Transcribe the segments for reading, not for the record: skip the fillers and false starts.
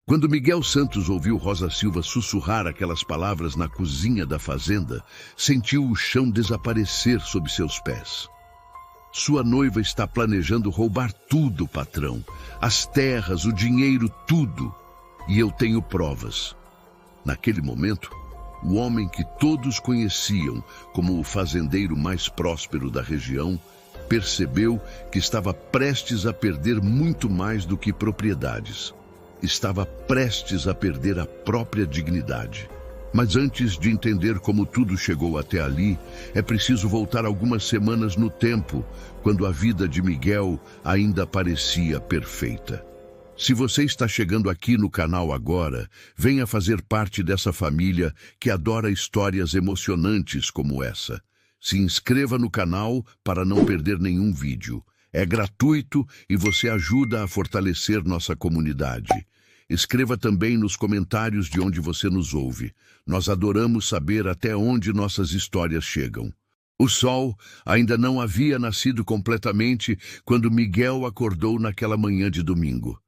Quando Miguel Santos ouviu Rosa Silva sussurrar aquelas palavras na cozinha da fazenda, sentiu o chão desaparecer sob seus pés. Sua noiva está planejando roubar tudo, patrão. As terras, o dinheiro, tudo. E eu tenho provas. Naquele momento, o homem que todos conheciam como o fazendeiro mais próspero da região, percebeu que estava prestes a perder muito mais do que propriedades. Estava prestes a perder a própria dignidade. Mas antes de entender como tudo chegou até ali, é preciso voltar algumas semanas no tempo, quando a vida de Miguel ainda parecia perfeita. Se você está chegando aqui no canal agora, venha fazer parte dessa família que adora histórias emocionantes como essa. Se inscreva no canal para não perder nenhum vídeo. É gratuito e você ajuda a fortalecer nossa comunidade. Escreva também nos comentários de onde você nos ouve. Nós adoramos saber até onde nossas histórias chegam. O sol ainda não havia nascido completamente quando Miguel acordou naquela manhã de domingo.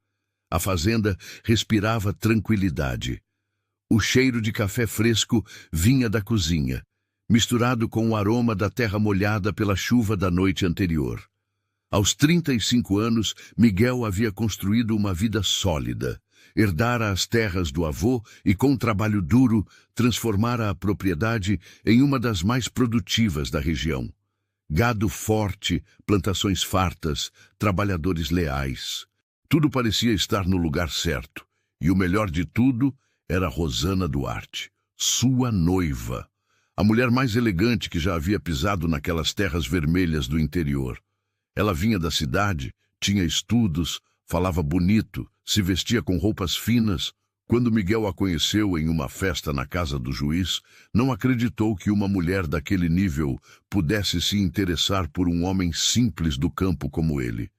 A fazenda respirava tranquilidade. O cheiro de café fresco vinha da cozinha, misturado com o aroma da terra molhada pela chuva da noite anterior. Aos 35 anos, Miguel havia construído uma vida sólida. Herdara as terras do avô e, com trabalho duro, transformara a propriedade em uma das mais produtivas da região. Gado forte, plantações fartas, trabalhadores leais. Tudo parecia estar no lugar certo. E o melhor de tudo era Rosana Duarte, sua noiva. A mulher mais elegante que já havia pisado naquelas terras vermelhas do interior. Ela vinha da cidade, tinha estudos, falava bonito, se vestia com roupas finas. Quando Miguel a conheceu em uma festa na casa do juiz, não acreditou que uma mulher daquele nível pudesse se interessar por um homem simples do campo como ele.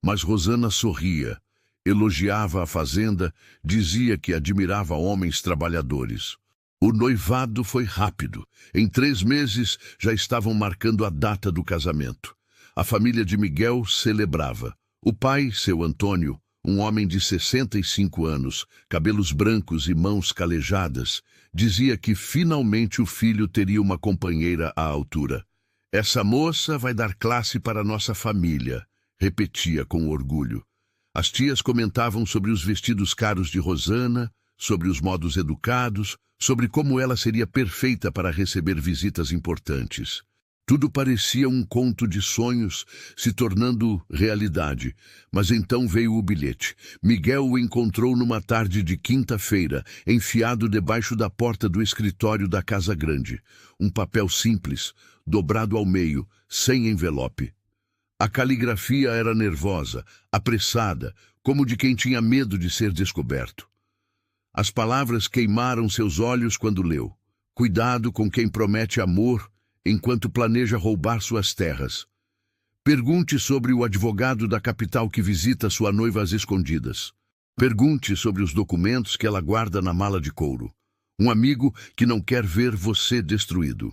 Mas Rosana sorria, elogiava a fazenda, dizia que admirava homens trabalhadores. O noivado foi rápido. Em 3 meses já estavam marcando a data do casamento. A família de Miguel celebrava. O pai, seu Antônio, um homem de 65 anos, cabelos brancos e mãos calejadas, dizia que finalmente o filho teria uma companheira à altura. Essa moça vai dar classe para nossa família, repetia com orgulho. As tias comentavam sobre os vestidos caros de Rosana, sobre os modos educados, sobre como ela seria perfeita para receber visitas importantes. Tudo parecia um conto de sonhos se tornando realidade, mas então veio o bilhete. Miguel o encontrou numa tarde de quinta-feira, enfiado debaixo da porta do escritório da Casa Grande. Um papel simples, dobrado ao meio, sem envelope. A caligrafia era nervosa, apressada, como de quem tinha medo de ser descoberto. As palavras queimaram seus olhos quando leu. Cuidado com quem promete amor enquanto planeja roubar suas terras. Pergunte sobre o advogado da capital que visita sua noiva às escondidas. Pergunte sobre os documentos que ela guarda na mala de couro. Um amigo que não quer ver você destruído.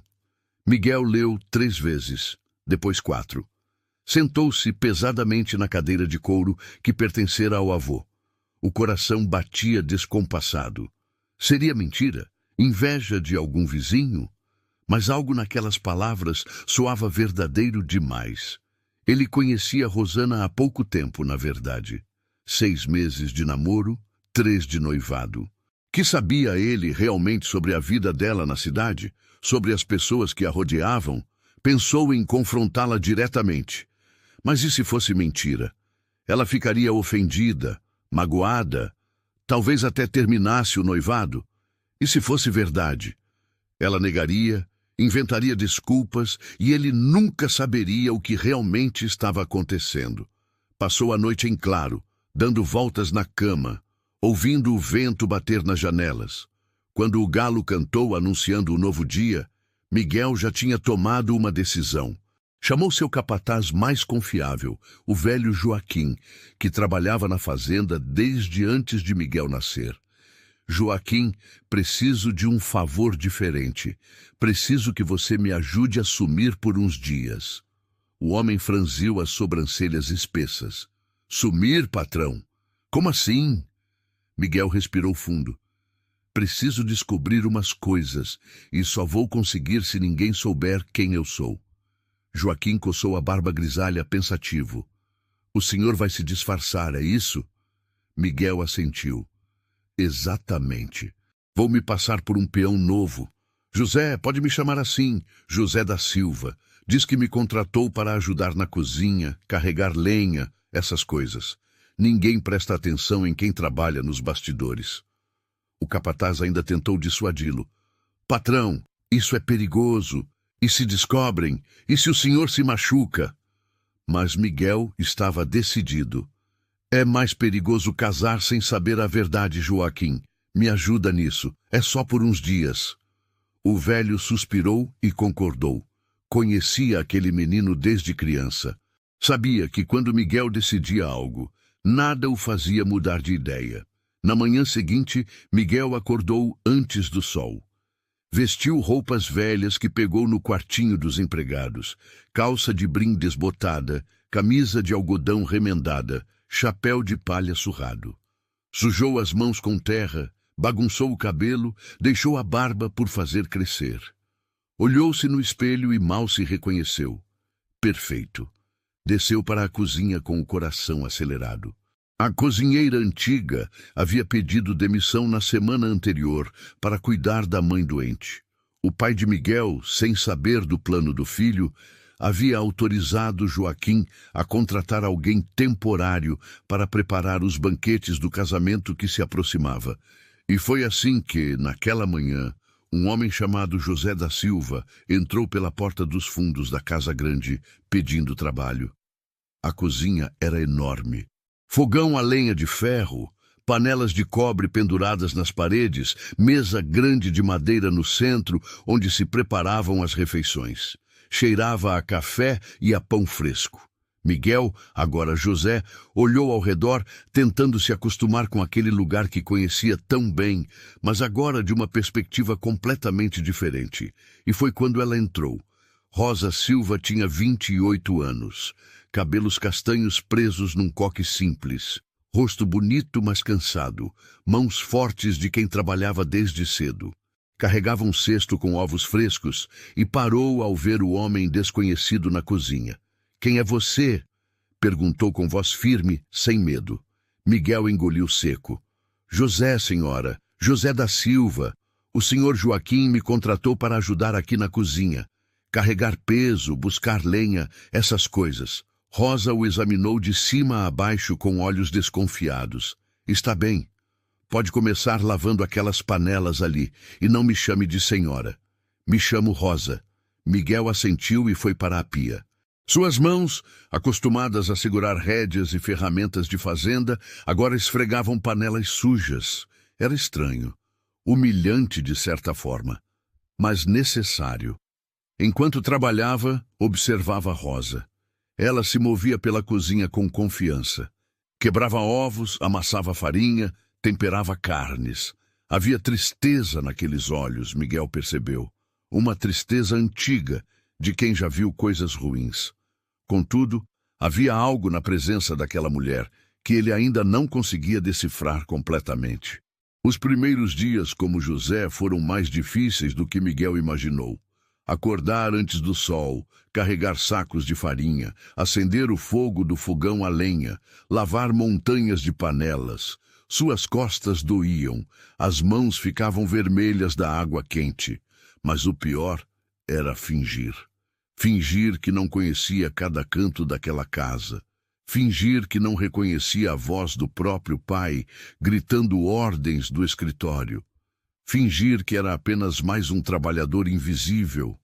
Miguel leu 3 vezes, depois 4. Sentou-se pesadamente na cadeira de couro que pertencera ao avô. O coração batia descompassado. Seria mentira? Inveja de algum vizinho? Mas algo naquelas palavras soava verdadeiro demais. Ele conhecia Rosana há pouco tempo, na verdade. 6 meses de namoro, 3 de noivado. Que sabia ele realmente sobre a vida dela na cidade? Sobre as pessoas que a rodeavam? Pensou em confrontá-la diretamente. Mas e se fosse mentira? Ela ficaria ofendida, magoada, talvez até terminasse o noivado. E se fosse verdade? Ela negaria, inventaria desculpas e ele nunca saberia o que realmente estava acontecendo. Passou a noite em claro, dando voltas na cama, ouvindo o vento bater nas janelas. Quando o galo cantou anunciando o novo dia, Miguel já tinha tomado uma decisão. Chamou seu capataz mais confiável, o velho Joaquim, que trabalhava na fazenda desde antes de Miguel nascer. Joaquim, preciso de um favor diferente. Preciso que você me ajude a sumir por uns dias. O homem franziu as sobrancelhas espessas. Sumir, patrão? Como assim? Miguel respirou fundo. Preciso descobrir umas coisas, e só vou conseguir se ninguém souber quem eu sou. Joaquim coçou a barba grisalha pensativo. O senhor vai se disfarçar, é isso? Miguel assentiu. Exatamente. Vou me passar por um peão novo. José, pode me chamar assim, José da Silva. Diz que me contratou para ajudar na cozinha, carregar lenha, essas coisas. Ninguém presta atenção em quem trabalha nos bastidores. O capataz ainda tentou dissuadi-lo. Patrão, isso é perigoso. E se descobrem? E se o senhor se machuca? Mas Miguel estava decidido. É mais perigoso casar sem saber a verdade, Joaquim. Me ajuda nisso. É só por uns dias. O velho suspirou e concordou. Conhecia aquele menino desde criança. Sabia que quando Miguel decidia algo, nada o fazia mudar de ideia. Na manhã seguinte, Miguel acordou antes do sol. Vestiu roupas velhas que pegou no quartinho dos empregados, calça de brim desbotada, camisa de algodão remendada, chapéu de palha surrado. Sujou as mãos com terra, bagunçou o cabelo, deixou a barba por fazer crescer. Olhou-se no espelho e mal se reconheceu. Perfeito. Desceu para a cozinha com o coração acelerado. A cozinheira antiga havia pedido demissão na semana anterior para cuidar da mãe doente. O pai de Miguel, sem saber do plano do filho, havia autorizado Joaquim a contratar alguém temporário para preparar os banquetes do casamento que se aproximava. E foi assim que, naquela manhã, um homem chamado José da Silva entrou pela porta dos fundos da casa grande, pedindo trabalho. A cozinha era enorme. Fogão a lenha de ferro, panelas de cobre penduradas nas paredes, mesa grande de madeira no centro, onde se preparavam as refeições. Cheirava a café e a pão fresco. Miguel, agora José, olhou ao redor, tentando se acostumar com aquele lugar que conhecia tão bem, mas agora de uma perspectiva completamente diferente. E foi quando ela entrou. Rosa Silva tinha 28 anos. Cabelos castanhos presos num coque simples, rosto bonito mas cansado, mãos fortes de quem trabalhava desde cedo. Carregava um cesto com ovos frescos e parou ao ver o homem desconhecido na cozinha. Quem é você? Perguntou com voz firme, sem medo. Miguel engoliu seco. José, senhora, José da Silva. O senhor Joaquim me contratou para ajudar aqui na cozinha. Carregar peso, buscar lenha, essas coisas. Rosa o examinou de cima a baixo com olhos desconfiados. Está bem. Pode começar lavando aquelas panelas ali, e não me chame de senhora. Me chamo Rosa. Miguel assentiu e foi para a pia. Suas mãos, acostumadas a segurar rédeas e ferramentas de fazenda, agora esfregavam panelas sujas. Era estranho. Humilhante de certa forma, mas necessário. Enquanto trabalhava, observava Rosa. Ela se movia pela cozinha com confiança. Quebrava ovos, amassava farinha, temperava carnes. Havia tristeza naqueles olhos, Miguel percebeu. Uma tristeza antiga, de quem já viu coisas ruins. Contudo, havia algo na presença daquela mulher que ele ainda não conseguia decifrar completamente. Os primeiros dias como José foram mais difíceis do que Miguel imaginou. Acordar antes do sol, carregar sacos de farinha, acender o fogo do fogão a lenha, lavar montanhas de panelas. Suas costas doíam, as mãos ficavam vermelhas da água quente. Mas o pior era fingir. Fingir que não conhecia cada canto daquela casa. Fingir que não reconhecia a voz do próprio pai, gritando ordens do escritório. Fingir que era apenas mais um trabalhador invisível.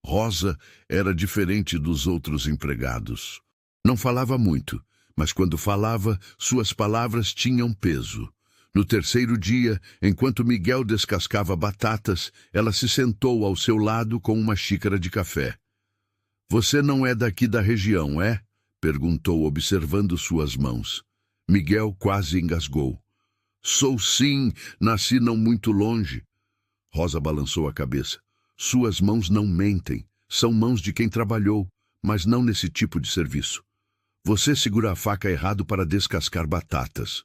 Rosa era diferente dos outros empregados. Não falava muito, mas quando falava, suas palavras tinham peso. No terceiro dia, enquanto Miguel descascava batatas, ela se sentou ao seu lado com uma xícara de café. Você não é daqui da região, é? Perguntou, observando suas mãos. Miguel quase engasgou. Sou sim, nasci não muito longe. Rosa balançou a cabeça. Suas mãos não mentem. São mãos de quem trabalhou, mas não nesse tipo de serviço. Você segura a faca errado para descascar batatas.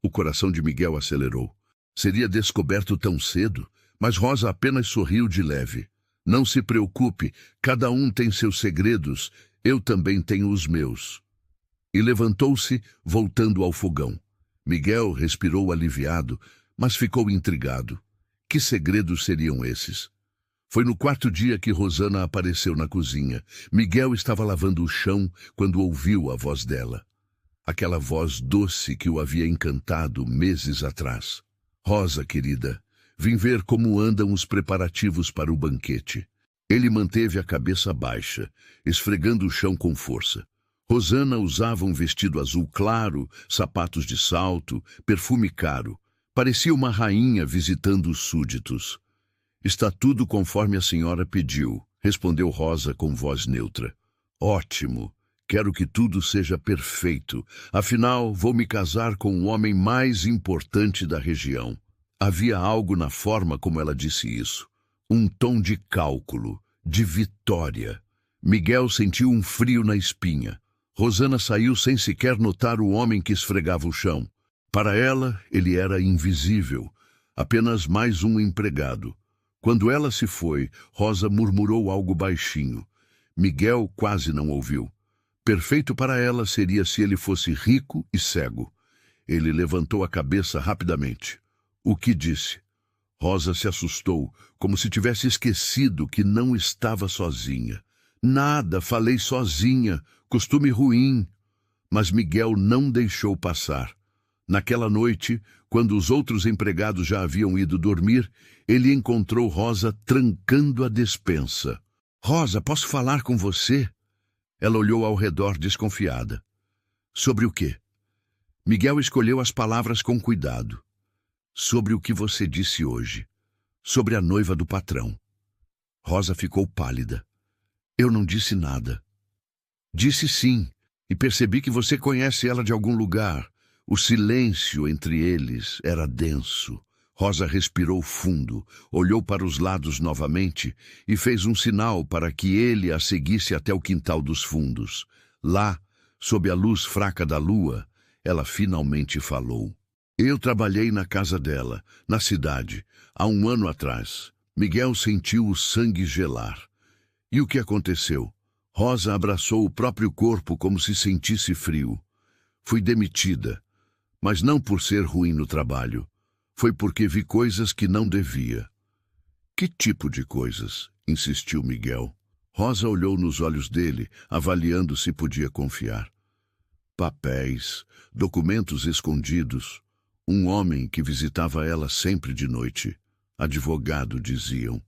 O coração de Miguel acelerou. Seria descoberto tão cedo, mas Rosa apenas sorriu de leve. Não se preocupe, cada um tem seus segredos, eu também tenho os meus. E levantou-se, voltando ao fogão. Miguel respirou aliviado, mas ficou intrigado. Que segredos seriam esses? Foi no quarto dia que Rosana apareceu na cozinha. Miguel estava lavando o chão quando ouviu a voz dela. Aquela voz doce que o havia encantado meses atrás. Rosa, querida, vim ver como andam os preparativos para o banquete. Ele manteve a cabeça baixa, esfregando o chão com força. Rosana usava um vestido azul claro, sapatos de salto, perfume caro. Parecia uma rainha visitando os súditos. Está tudo conforme a senhora pediu, respondeu Rosa com voz neutra. Ótimo. Quero que tudo seja perfeito. Afinal, vou me casar com o homem mais importante da região. Havia algo na forma como ela disse isso. Um tom de cálculo, de vitória. Miguel sentiu um frio na espinha. Rosana saiu sem sequer notar o homem que esfregava o chão. Para ela, ele era invisível, apenas mais um empregado. Quando ela se foi, Rosa murmurou algo baixinho. Miguel quase não ouviu. Perfeito para ela seria se ele fosse rico e cego. Ele levantou a cabeça rapidamente. O que disse? Rosa se assustou, como se tivesse esquecido que não estava sozinha. Nada, falei sozinha, costume ruim. Mas Miguel não deixou passar. Naquela noite, quando os outros empregados já haviam ido dormir, ele encontrou Rosa trancando a despensa. Rosa, posso falar com você? Ela olhou ao redor desconfiada. Sobre o quê? Miguel escolheu as palavras com cuidado. Sobre o que você disse hoje. Sobre a noiva do patrão. Rosa ficou pálida. Eu não disse nada. Disse sim, e percebi que você conhece ela de algum lugar. O silêncio entre eles era denso. Rosa respirou fundo, olhou para os lados novamente e fez um sinal para que ele a seguisse até o quintal dos fundos. Lá, sob a luz fraca da lua, ela finalmente falou. Eu trabalhei na casa dela, na cidade, há 1 ano atrás. Miguel sentiu o sangue gelar. E o que aconteceu? Rosa abraçou o próprio corpo como se sentisse frio. Fui demitida, mas não por ser ruim no trabalho. Foi porque vi coisas que não devia. Que tipo de coisas? Insistiu Miguel. Rosa olhou nos olhos dele, avaliando se podia confiar. Papéis, documentos escondidos. Um homem que visitava ela sempre de noite. Advogado, diziam.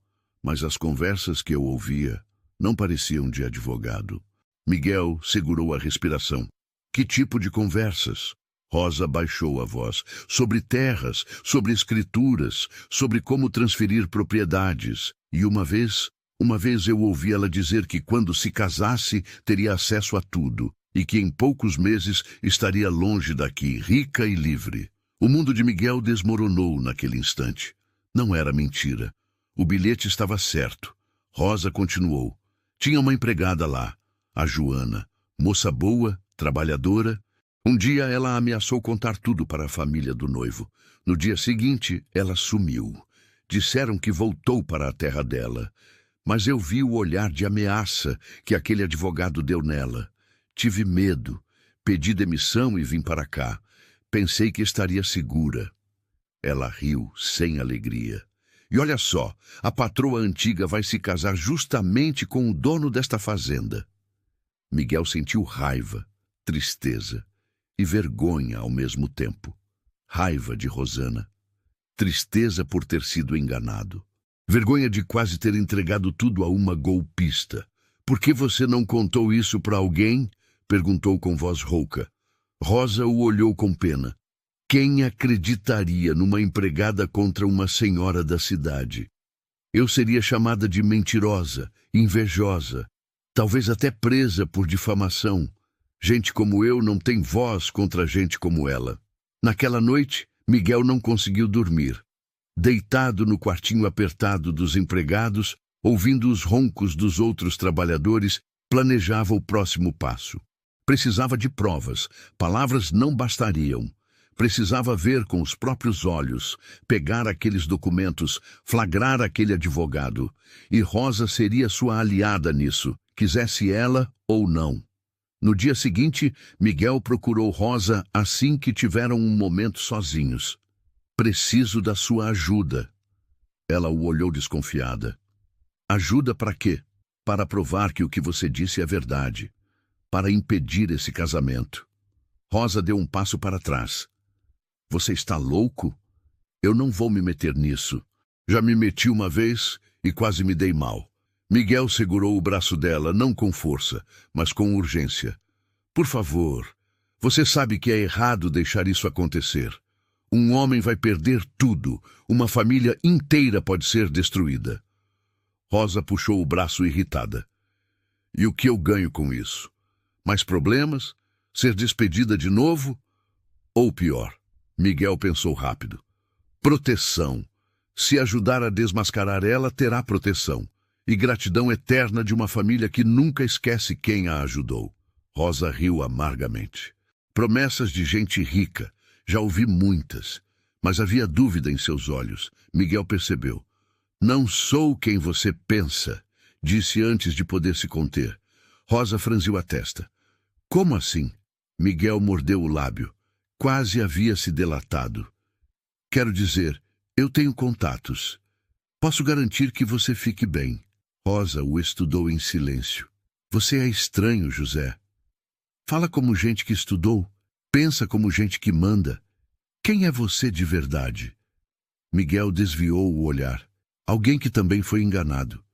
Mas as conversas que eu ouvia não pareciam de advogado. Miguel segurou a respiração. Que tipo de conversas? Rosa baixou a voz. Sobre terras, sobre escrituras, sobre como transferir propriedades. E uma vez eu ouvi ela dizer que quando se casasse teria acesso a tudo e que em poucos meses estaria longe daqui, rica e livre. O mundo de Miguel desmoronou naquele instante. Não era mentira. O bilhete estava certo. Rosa continuou. Tinha uma empregada lá, a Joana, moça boa, trabalhadora. Um dia ela ameaçou contar tudo para a família do noivo. No dia seguinte, ela sumiu. Disseram que voltou para a terra dela. Mas eu vi o olhar de ameaça que aquele advogado deu nela. Tive medo. Pedi demissão e vim para cá. Pensei que estaria segura. Ela riu, sem alegria. E olha só, a patroa antiga vai se casar justamente com o dono desta fazenda. Miguel sentiu raiva, tristeza e vergonha ao mesmo tempo. Raiva de Rosana. Tristeza por ter sido enganado. Vergonha de quase ter entregado tudo a uma golpista. Por que você não contou isso para alguém? Perguntou com voz rouca. Rosa o olhou com pena. Quem acreditaria numa empregada contra uma senhora da cidade? Eu seria chamada de mentirosa, invejosa, talvez até presa por difamação. Gente como eu não tem voz contra gente como ela. Naquela noite, Miguel não conseguiu dormir. Deitado no quartinho apertado dos empregados, ouvindo os roncos dos outros trabalhadores, planejava o próximo passo. Precisava de provas, palavras não bastariam. Precisava ver com os próprios olhos, pegar aqueles documentos, flagrar aquele advogado. E Rosa seria sua aliada nisso, quisesse ela ou não. No dia seguinte, Miguel procurou Rosa assim que tiveram um momento sozinhos. Preciso da sua ajuda. Ela o olhou desconfiada. Ajuda para quê? Para provar que o que você disse é verdade. Para impedir esse casamento. Rosa deu um passo para trás. Você está louco? Eu não vou me meter nisso. Já me meti uma vez e quase me dei mal. Miguel segurou o braço dela, não com força, mas com urgência. Por favor, você sabe que é errado deixar isso acontecer. Um homem vai perder tudo. Uma família inteira pode ser destruída. Rosa puxou o braço irritada. E o que eu ganho com isso? Mais problemas? Ser despedida de novo? Ou pior? Miguel pensou rápido. Proteção. Se ajudar a desmascarar ela, terá proteção. E gratidão eterna de uma família que nunca esquece quem a ajudou. Rosa riu amargamente. Promessas de gente rica. Já ouvi muitas. Mas havia dúvida em seus olhos. Miguel percebeu. Não sou quem você pensa, disse antes de poder se conter. Rosa franziu a testa. Como assim? Miguel mordeu o lábio. Quase havia se delatado. Quero dizer, eu tenho contatos. Posso garantir que você fique bem. Rosa o estudou em silêncio. Você é estranho, José. Fala como gente que estudou. Pensa como gente que manda. Quem é você de verdade? Miguel desviou o olhar. Alguém que também foi enganado.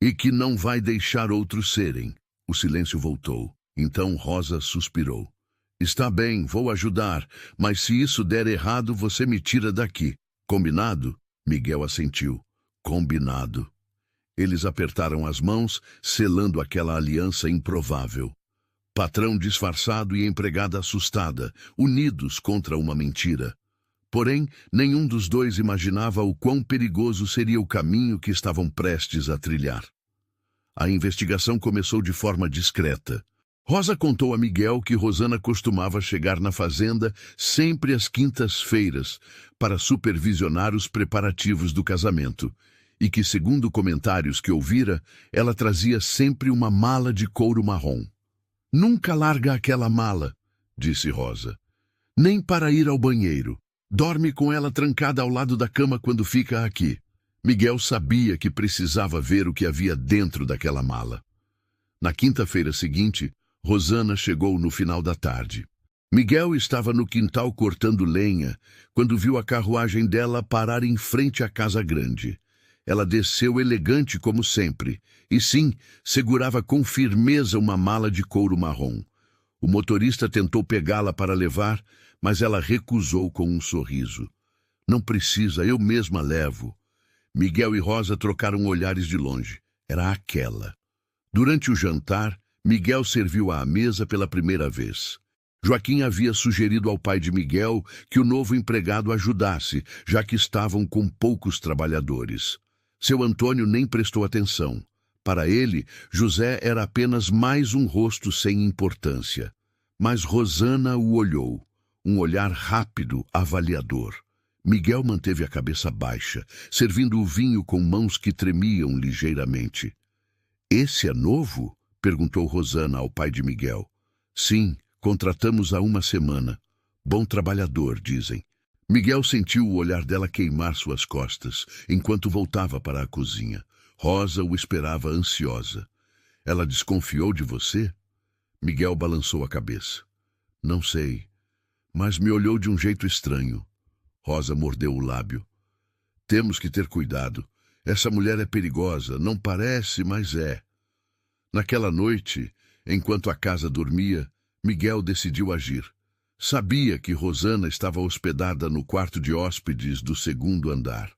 E que não vai deixar outros serem. O silêncio voltou. Então Rosa suspirou. Está bem, vou ajudar, mas se isso der errado, você me tira daqui. Combinado? Miguel assentiu. Combinado. Eles apertaram as mãos, selando aquela aliança improvável. Patrão disfarçado e empregada assustada, unidos contra uma mentira. Porém, nenhum dos dois imaginava o quão perigoso seria o caminho que estavam prestes a trilhar. A investigação começou de forma discreta. Rosa contou a Miguel que Rosana costumava chegar na fazenda sempre às quintas-feiras para supervisionar os preparativos do casamento e que, segundo comentários que ouvira, ela trazia sempre uma mala de couro marrom. Nunca larga aquela mala, disse Rosa. Nem para ir ao banheiro. Dorme com ela trancada ao lado da cama quando fica aqui. Miguel sabia que precisava ver o que havia dentro daquela mala. Na quinta-feira seguinte, Rosana chegou no final da tarde. Miguel estava no quintal cortando lenha quando viu a carruagem dela parar em frente à casa grande. Ela desceu elegante como sempre, e sim, segurava com firmeza uma mala de couro marrom. O motorista tentou pegá-la para levar, mas ela recusou com um sorriso. Não precisa, eu mesma levo. Miguel e Rosa trocaram olhares de longe. Era aquela. Durante o jantar, Miguel serviu à mesa pela primeira vez. Joaquim havia sugerido ao pai de Miguel que o novo empregado ajudasse, já que estavam com poucos trabalhadores. Seu Antônio nem prestou atenção. Para ele, José era apenas mais um rosto sem importância. Mas Rosana o olhou, um olhar rápido, avaliador. Miguel manteve a cabeça baixa, servindo o vinho com mãos que tremiam ligeiramente. Esse é novo? Perguntou Rosana ao pai de Miguel. Sim, contratamos há uma semana. Bom trabalhador, dizem. Miguel sentiu o olhar dela queimar suas costas, enquanto voltava para a cozinha. Rosa o esperava ansiosa. Ela desconfiou de você? Miguel balançou a cabeça. Não sei, mas me olhou de um jeito estranho. Rosa mordeu o lábio. Temos que ter cuidado. Essa mulher é perigosa, não parece, mas é. Naquela noite, enquanto a casa dormia, Miguel decidiu agir. Sabia que Rosana estava hospedada no quarto de hóspedes do segundo andar.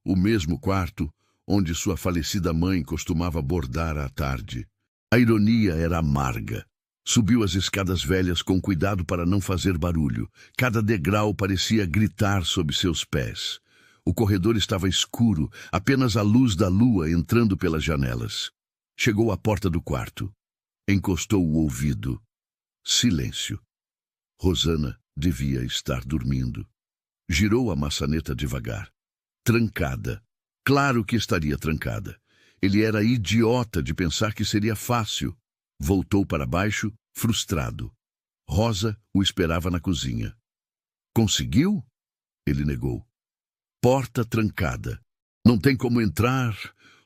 O mesmo quarto onde sua falecida mãe costumava bordar à tarde. A ironia era amarga. Subiu as escadas velhas com cuidado para não fazer barulho. Cada degrau parecia gritar sob seus pés. O corredor estava escuro, apenas a luz da lua entrando pelas janelas. Chegou à porta do quarto. Encostou o ouvido. Silêncio. Rosana, Devia estar dormindo. Girou a maçaneta devagar. Trancada. Claro que estaria trancada. Ele era idiota de pensar que seria fácil. Voltou para baixo, frustrado. Rosa o esperava na cozinha. Conseguiu? Ele negou. Porta trancada. Não tem como entrar.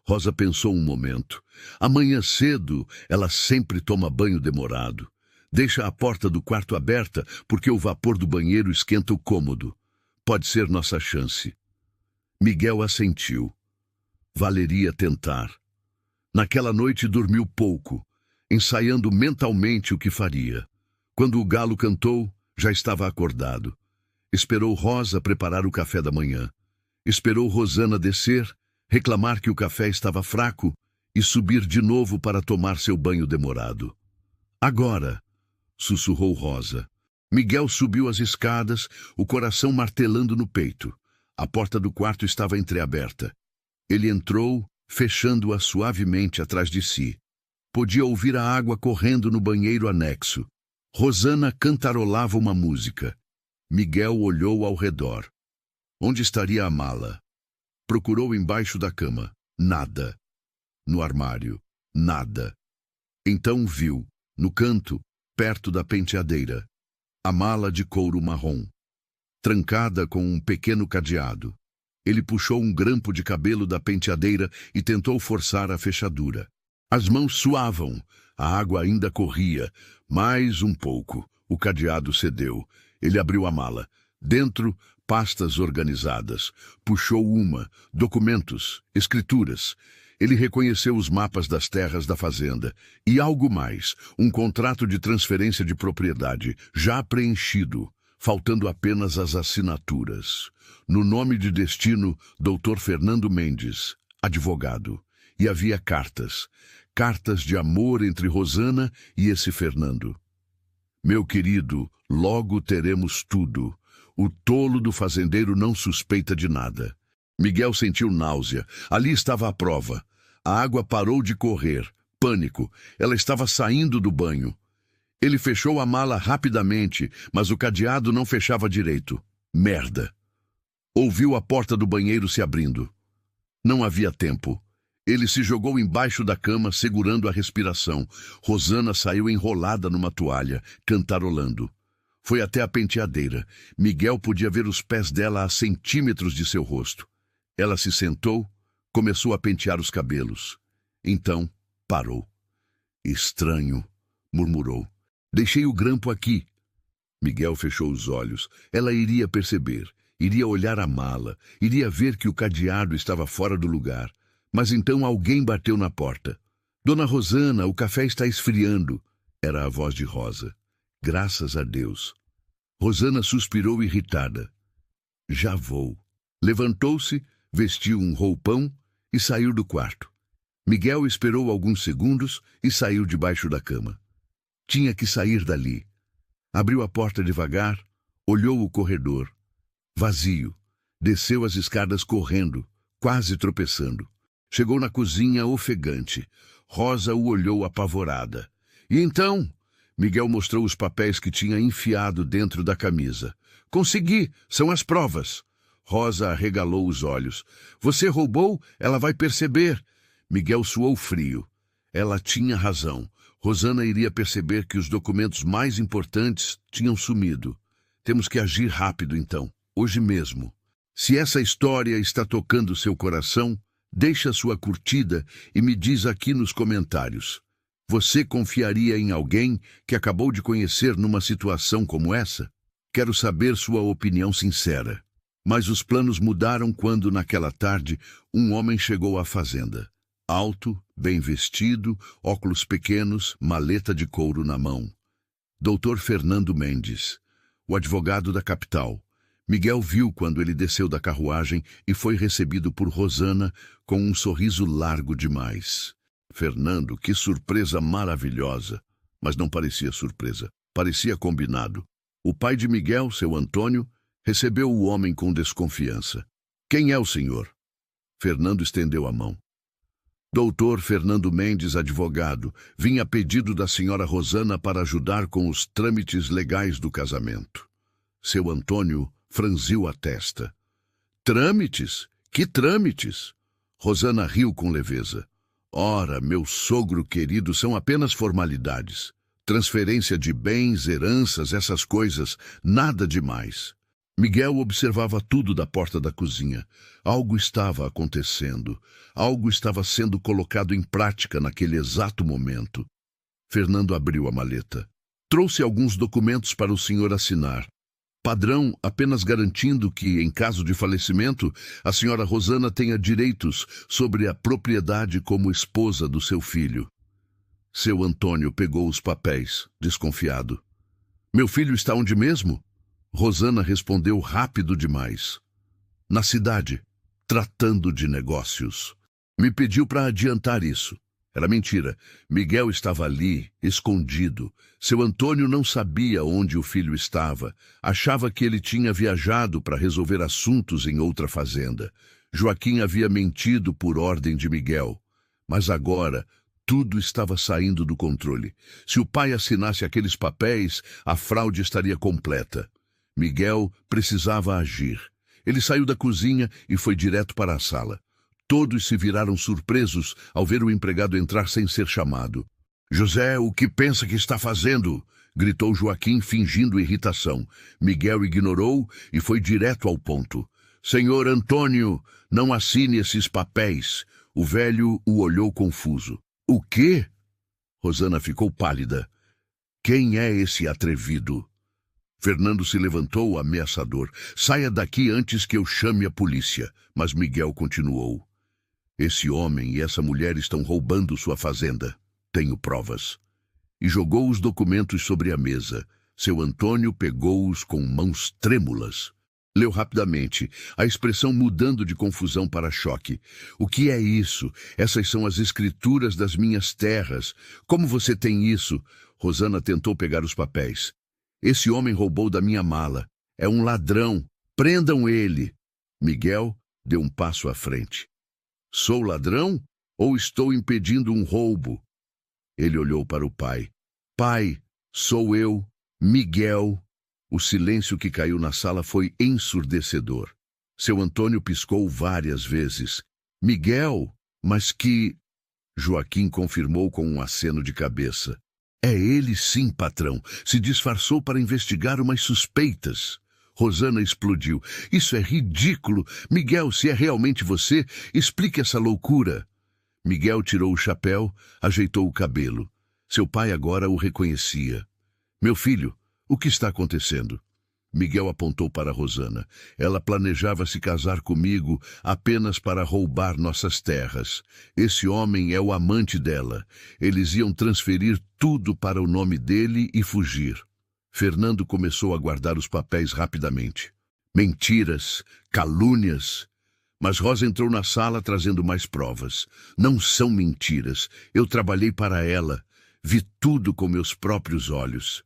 Rosa pensou um momento. Amanhã cedo, ela sempre toma banho demorado. Deixa a porta do quarto aberta porque o vapor do banheiro esquenta o cômodo. Pode ser nossa chance. Miguel assentiu. Valeria tentar. Naquela noite dormiu pouco, ensaiando mentalmente o que faria. Quando o galo cantou, já estava acordado. Esperou Rosa preparar o café da manhã. Esperou Rosana descer, reclamar que o café estava fraco e subir de novo para tomar seu banho demorado. Agora, sussurrou Rosa. Miguel subiu as escadas, o coração martelando no peito. A porta do quarto estava entreaberta. Ele entrou, fechando-a suavemente atrás de si. Podia ouvir a água correndo no banheiro anexo. Rosana cantarolava uma música. Miguel olhou ao redor. Onde estaria a mala? Procurou embaixo da cama. Nada. No armário. Nada. Então viu, no canto, perto da penteadeira, a mala de couro marrom, trancada com um pequeno cadeado. Ele puxou um grampo de cabelo da penteadeira e tentou forçar a fechadura. As mãos suavam, a água ainda corria. Mais um pouco. O cadeado cedeu. Ele abriu a mala. Dentro, pastas organizadas. Puxou uma, documentos, escrituras. Ele reconheceu os mapas das terras da fazenda. E algo mais, um contrato de transferência de propriedade, já preenchido, faltando apenas as assinaturas. No nome de destino, Dr. Fernando Mendes, advogado. E havia cartas. Cartas de amor entre Rosana e esse Fernando. Meu querido, logo teremos tudo. O tolo do fazendeiro não suspeita de nada. Miguel sentiu náusea. Ali estava a prova. A água parou de correr. Pânico. Ela estava saindo do banho. Ele fechou a mala rapidamente, mas o cadeado não fechava direito. Merda. Ouviu a porta do banheiro se abrindo. Não havia tempo. Ele se jogou embaixo da cama, segurando a respiração. Rosana saiu enrolada numa toalha, cantarolando. Foi até a penteadeira. Miguel podia ver os pés dela a centímetros de seu rosto. Ela se sentou, começou a pentear os cabelos. Então, parou. Estranho, murmurou. Deixei o grampo aqui. Miguel fechou os olhos. Ela iria perceber. Iria olhar a mala. Iria ver que o cadeado estava fora do lugar. Mas então alguém bateu na porta. Dona Rosana, o café está esfriando. Era a voz de Rosa. Graças a Deus. Rosana suspirou irritada. Já vou. Levantou-se, vestiu um roupão e saiu do quarto. Miguel esperou alguns segundos e saiu debaixo da cama. Tinha que sair dali. Abriu a porta devagar, olhou o corredor. Vazio. Desceu as escadas correndo, quase tropeçando. Chegou na cozinha ofegante. Rosa o olhou apavorada. E então? Miguel mostrou os papéis que tinha enfiado dentro da camisa. Consegui, são as provas. Rosa arregalou os olhos. Você roubou? Ela vai perceber. Miguel suou frio. Ela tinha razão. Rosana iria perceber que os documentos mais importantes tinham sumido. Temos que agir rápido, então. Hoje mesmo. Se essa história está tocando seu coração, deixa sua curtida e me diz aqui nos comentários. Você confiaria em alguém que acabou de conhecer numa situação como essa? Quero saber sua opinião sincera. Mas os planos mudaram quando, naquela tarde, um homem chegou à fazenda. Alto, bem vestido, óculos pequenos, maleta de couro na mão. Dr. Fernando Mendes, o advogado da capital. Miguel viu quando ele desceu da carruagem e foi recebido por Rosana com um sorriso largo demais. Fernando, que surpresa maravilhosa! Mas não parecia surpresa, parecia combinado. O pai de Miguel, seu Antônio, recebeu o homem com desconfiança. Quem é o senhor? Fernando estendeu a mão. Doutor Fernando Mendes, advogado, vinha a pedido da senhora Rosana para ajudar com os trâmites legais do casamento. Seu Antônio franziu a testa. Trâmites? Que trâmites? Rosana riu com leveza. Ora, meu sogro querido, são apenas formalidades. Transferência de bens, heranças, essas coisas, nada demais. Miguel observava tudo da porta da cozinha. Algo estava acontecendo. Algo estava sendo colocado em prática naquele exato momento. Fernando abriu a maleta. Trouxe alguns documentos para o senhor assinar. Padrão, apenas garantindo que, em caso de falecimento, a senhora Rosana tenha direitos sobre a propriedade como esposa do seu filho. Seu Antônio pegou os papéis, desconfiado. Meu filho está onde mesmo? Rosana respondeu rápido demais. Na cidade, tratando de negócios. Me pediu para adiantar isso. Era mentira. Miguel estava ali, escondido. Seu Antônio não sabia onde o filho estava. Achava que ele tinha viajado para resolver assuntos em outra fazenda. Joaquim havia mentido por ordem de Miguel. Mas agora, tudo estava saindo do controle. Se o pai assinasse aqueles papéis, a fraude estaria completa. Miguel precisava agir. Ele saiu da cozinha e foi direto para a sala. Todos se viraram surpresos ao ver o empregado entrar sem ser chamado. José, o que pensa que está fazendo? Gritou Joaquim, fingindo irritação. Miguel ignorou e foi direto ao ponto. Senhor Antônio, não assine esses papéis. O velho o olhou confuso. O quê? Rosana ficou pálida. Quem é esse atrevido? Fernando se levantou, ameaçador. Saia daqui antes que eu chame a polícia. Mas Miguel continuou. Esse homem e essa mulher estão roubando sua fazenda. Tenho provas. E jogou os documentos sobre a mesa. Seu Antônio pegou-os com mãos trêmulas. Leu rapidamente, a expressão mudando de confusão para choque. O que é isso? Essas são as escrituras das minhas terras. Como você tem isso? Rosana tentou pegar os papéis. Esse homem roubou da minha mala. É um ladrão. Prendam ele. Miguel deu um passo à frente. Sou ladrão ou estou impedindo um roubo? Ele olhou para o pai. Pai, sou eu, Miguel. O silêncio que caiu na sala foi ensurdecedor. Seu Antônio piscou várias vezes. Miguel, mas que... Joaquim confirmou com um aceno de cabeça. É ele sim, patrão. Se disfarçou para investigar umas suspeitas. Rosana explodiu. Isso é ridículo. Miguel, se é realmente você, explique essa loucura. Miguel tirou o chapéu, ajeitou o cabelo. Seu pai agora o reconhecia. Meu filho, o que está acontecendo? Miguel apontou para Rosana. Ela planejava se casar comigo apenas para roubar nossas terras. Esse homem é o amante dela. Eles iam transferir tudo para o nome dele e fugir. Fernando começou a guardar os papéis rapidamente. Mentiras, calúnias. Mas Rosa entrou na sala trazendo mais provas. Não são mentiras. Eu trabalhei para ela. Vi tudo com meus próprios olhos.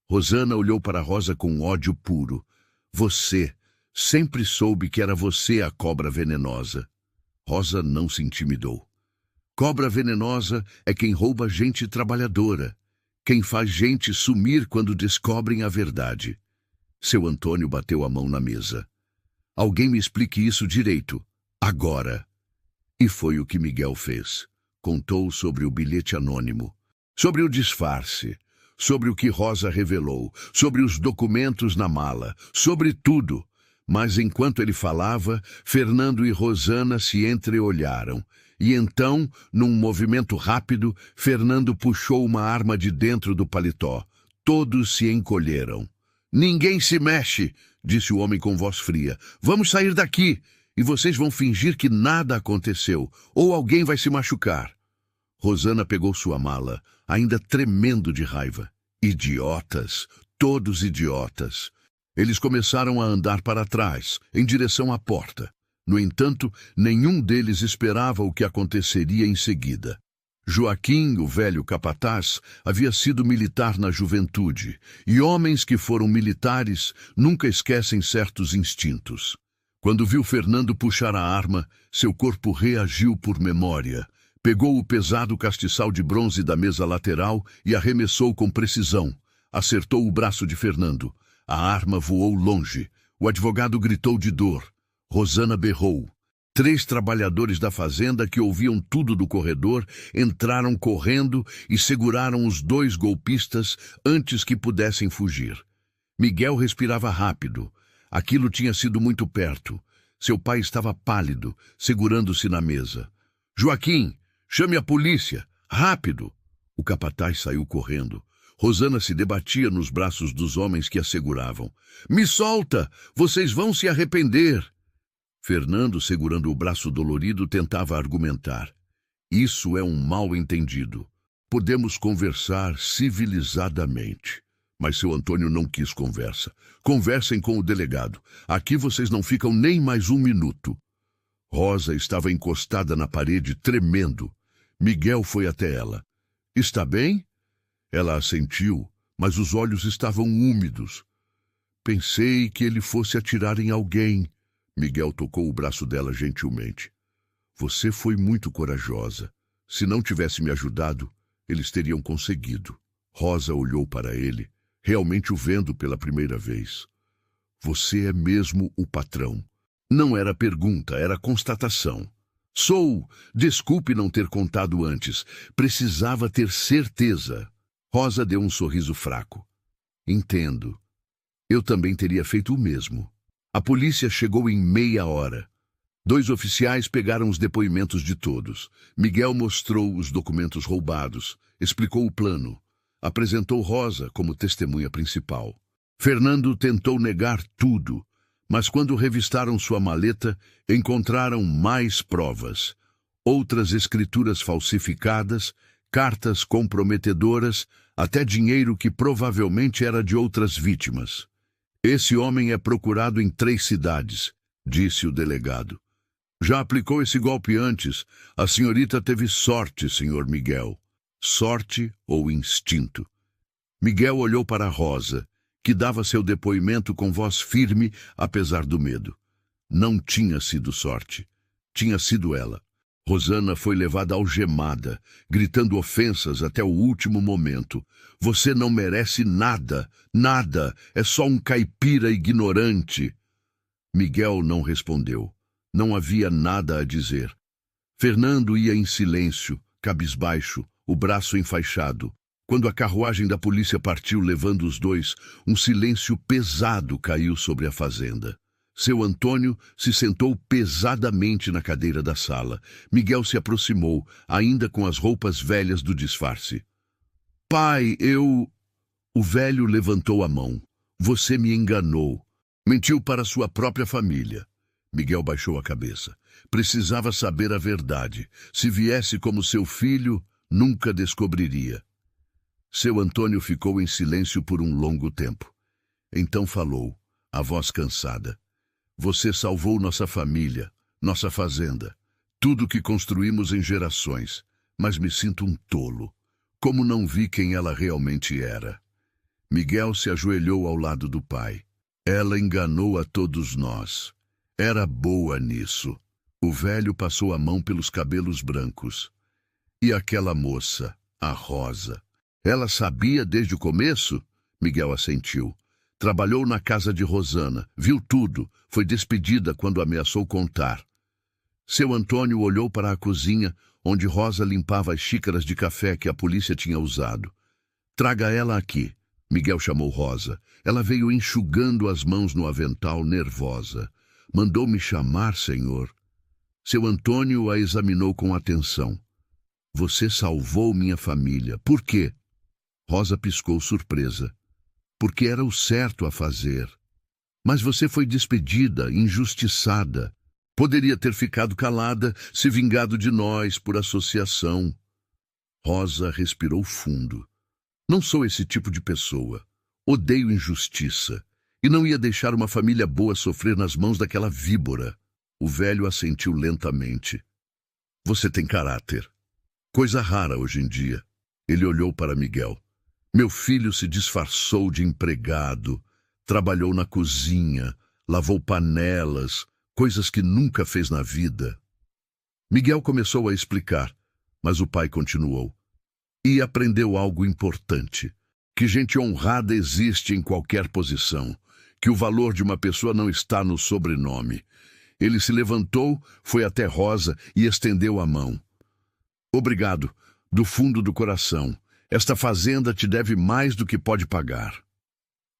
Rosana olhou para Rosa com ódio puro. Você. Sempre soube que era você a cobra venenosa. Rosa não se intimidou. Cobra venenosa é quem rouba gente trabalhadora. Quem faz gente sumir quando descobrem a verdade. Seu Antônio bateu a mão na mesa. Alguém me explique isso direito. Agora. E foi o que Miguel fez. Contou sobre o bilhete anônimo. Sobre o disfarce. Sobre o que Rosa revelou. Sobre os documentos na mala. Sobre tudo. Mas enquanto ele falava, Fernando e Rosana se entreolharam. E então, num movimento rápido, Fernando puxou uma arma de dentro do paletó. Todos se encolheram. Ninguém se mexe, disse o homem com voz fria. Vamos sair daqui, e vocês vão fingir que nada aconteceu, ou alguém vai se machucar. Rosana pegou sua mala, ainda tremendo de raiva. Idiotas, todos idiotas. Eles começaram a andar para trás, em direção à porta. No entanto, nenhum deles esperava o que aconteceria em seguida. Joaquim, o velho capataz, havia sido militar na juventude, e homens que foram militares nunca esquecem certos instintos. Quando viu Fernando puxar a arma, seu corpo reagiu por memória. Pegou o pesado castiçal de bronze da mesa lateral e arremessou com precisão. Acertou o braço de Fernando. A arma voou longe. O advogado gritou de dor. Rosana berrou. 3 trabalhadores da fazenda, que ouviam tudo do corredor, entraram correndo e seguraram os 2 golpistas antes que pudessem fugir. Miguel respirava rápido. Aquilo tinha sido muito perto. Seu pai estava pálido, segurando-se na mesa. Joaquim, chame a polícia! Rápido! O capataz saiu correndo. Rosana se debatia nos braços dos homens que a seguravam. Me solta! Vocês vão se arrepender! Fernando, segurando o braço dolorido, tentava argumentar. Isso é um mal-entendido. Podemos conversar civilizadamente. Mas seu Antônio não quis conversa. Conversem com o delegado. Aqui vocês não ficam nem mais 1 minuto. Rosa estava encostada na parede, tremendo. Miguel foi até ela. Está bem? Ela assentiu, mas os olhos estavam úmidos. Pensei que ele fosse atirar em alguém. Miguel tocou o braço dela gentilmente. Você foi muito corajosa. Se não tivesse me ajudado, eles teriam conseguido. Rosa olhou para ele, realmente o vendo pela primeira vez. Você é mesmo o patrão. Não era pergunta, era constatação. Sou. Desculpe não ter contado antes. Precisava ter certeza. Rosa deu um sorriso fraco. Entendo. Eu também teria feito o mesmo. A polícia chegou em meia hora. 2 oficiais pegaram os depoimentos de todos. Miguel mostrou os documentos roubados, explicou o plano. Apresentou Rosa como testemunha principal. Fernando tentou negar tudo, mas quando revistaram sua maleta, encontraram mais provas. Outras escrituras falsificadas, cartas comprometedoras, até dinheiro que provavelmente era de outras vítimas. Esse homem é procurado em 3 cidades, disse o delegado. Já aplicou esse golpe antes. A senhorita teve sorte, senhor Miguel. Sorte ou instinto? Miguel olhou para Rosa, que dava seu depoimento com voz firme, apesar do medo. Não tinha sido sorte. Tinha sido ela. Rosana foi levada algemada, gritando ofensas até o último momento. Você não merece nada, nada, é só um caipira ignorante. Miguel não respondeu. Não havia nada a dizer. Fernando ia em silêncio, cabisbaixo, o braço enfaixado. Quando a carruagem da polícia partiu levando os 2, um silêncio pesado caiu sobre a fazenda. Seu Antônio se sentou pesadamente na cadeira da sala. Miguel se aproximou, ainda com as roupas velhas do disfarce. Pai, eu... O velho levantou a mão. Você me enganou. Mentiu para sua própria família. Miguel baixou a cabeça. Precisava saber a verdade. Se viesse como seu filho, nunca descobriria. Seu Antônio ficou em silêncio por um longo tempo. Então falou, a voz cansada. Você salvou nossa família, nossa fazenda, tudo que construímos em gerações, mas me sinto um tolo. Como não vi quem ela realmente era. Miguel se ajoelhou ao lado do pai. Ela enganou a todos nós. Era boa nisso. O velho passou a mão pelos cabelos brancos. E aquela moça, a Rosa. Ela sabia desde o começo? Miguel assentiu. Trabalhou na casa de Rosana, viu tudo, foi despedida quando ameaçou contar. Seu Antônio olhou para a cozinha, onde Rosa limpava as xícaras de café que a polícia tinha usado. Traga ela aqui. Miguel chamou Rosa. Ela veio enxugando as mãos no avental, nervosa. Mandou-me chamar, senhor. Seu Antônio a examinou com atenção. Você salvou minha família. Por quê? Rosa piscou surpresa. Porque era o certo a fazer. Mas você foi despedida, injustiçada. Poderia ter ficado calada, se vingado de nós por associação. Rosa respirou fundo. Não sou esse tipo de pessoa. Odeio injustiça. E não ia deixar uma família boa sofrer nas mãos daquela víbora. O velho assentiu lentamente. Você tem caráter. Coisa rara hoje em dia. Ele olhou para Miguel. Meu filho se disfarçou de empregado, trabalhou na cozinha, lavou panelas, coisas que nunca fez na vida. Miguel começou a explicar, mas o pai continuou. E aprendeu algo importante. que gente honrada existe em qualquer posição, que o valor de uma pessoa não está no sobrenome. Ele se levantou, foi até Rosa e estendeu a mão. Obrigado, do fundo do coração. Esta fazenda te deve mais do que pode pagar.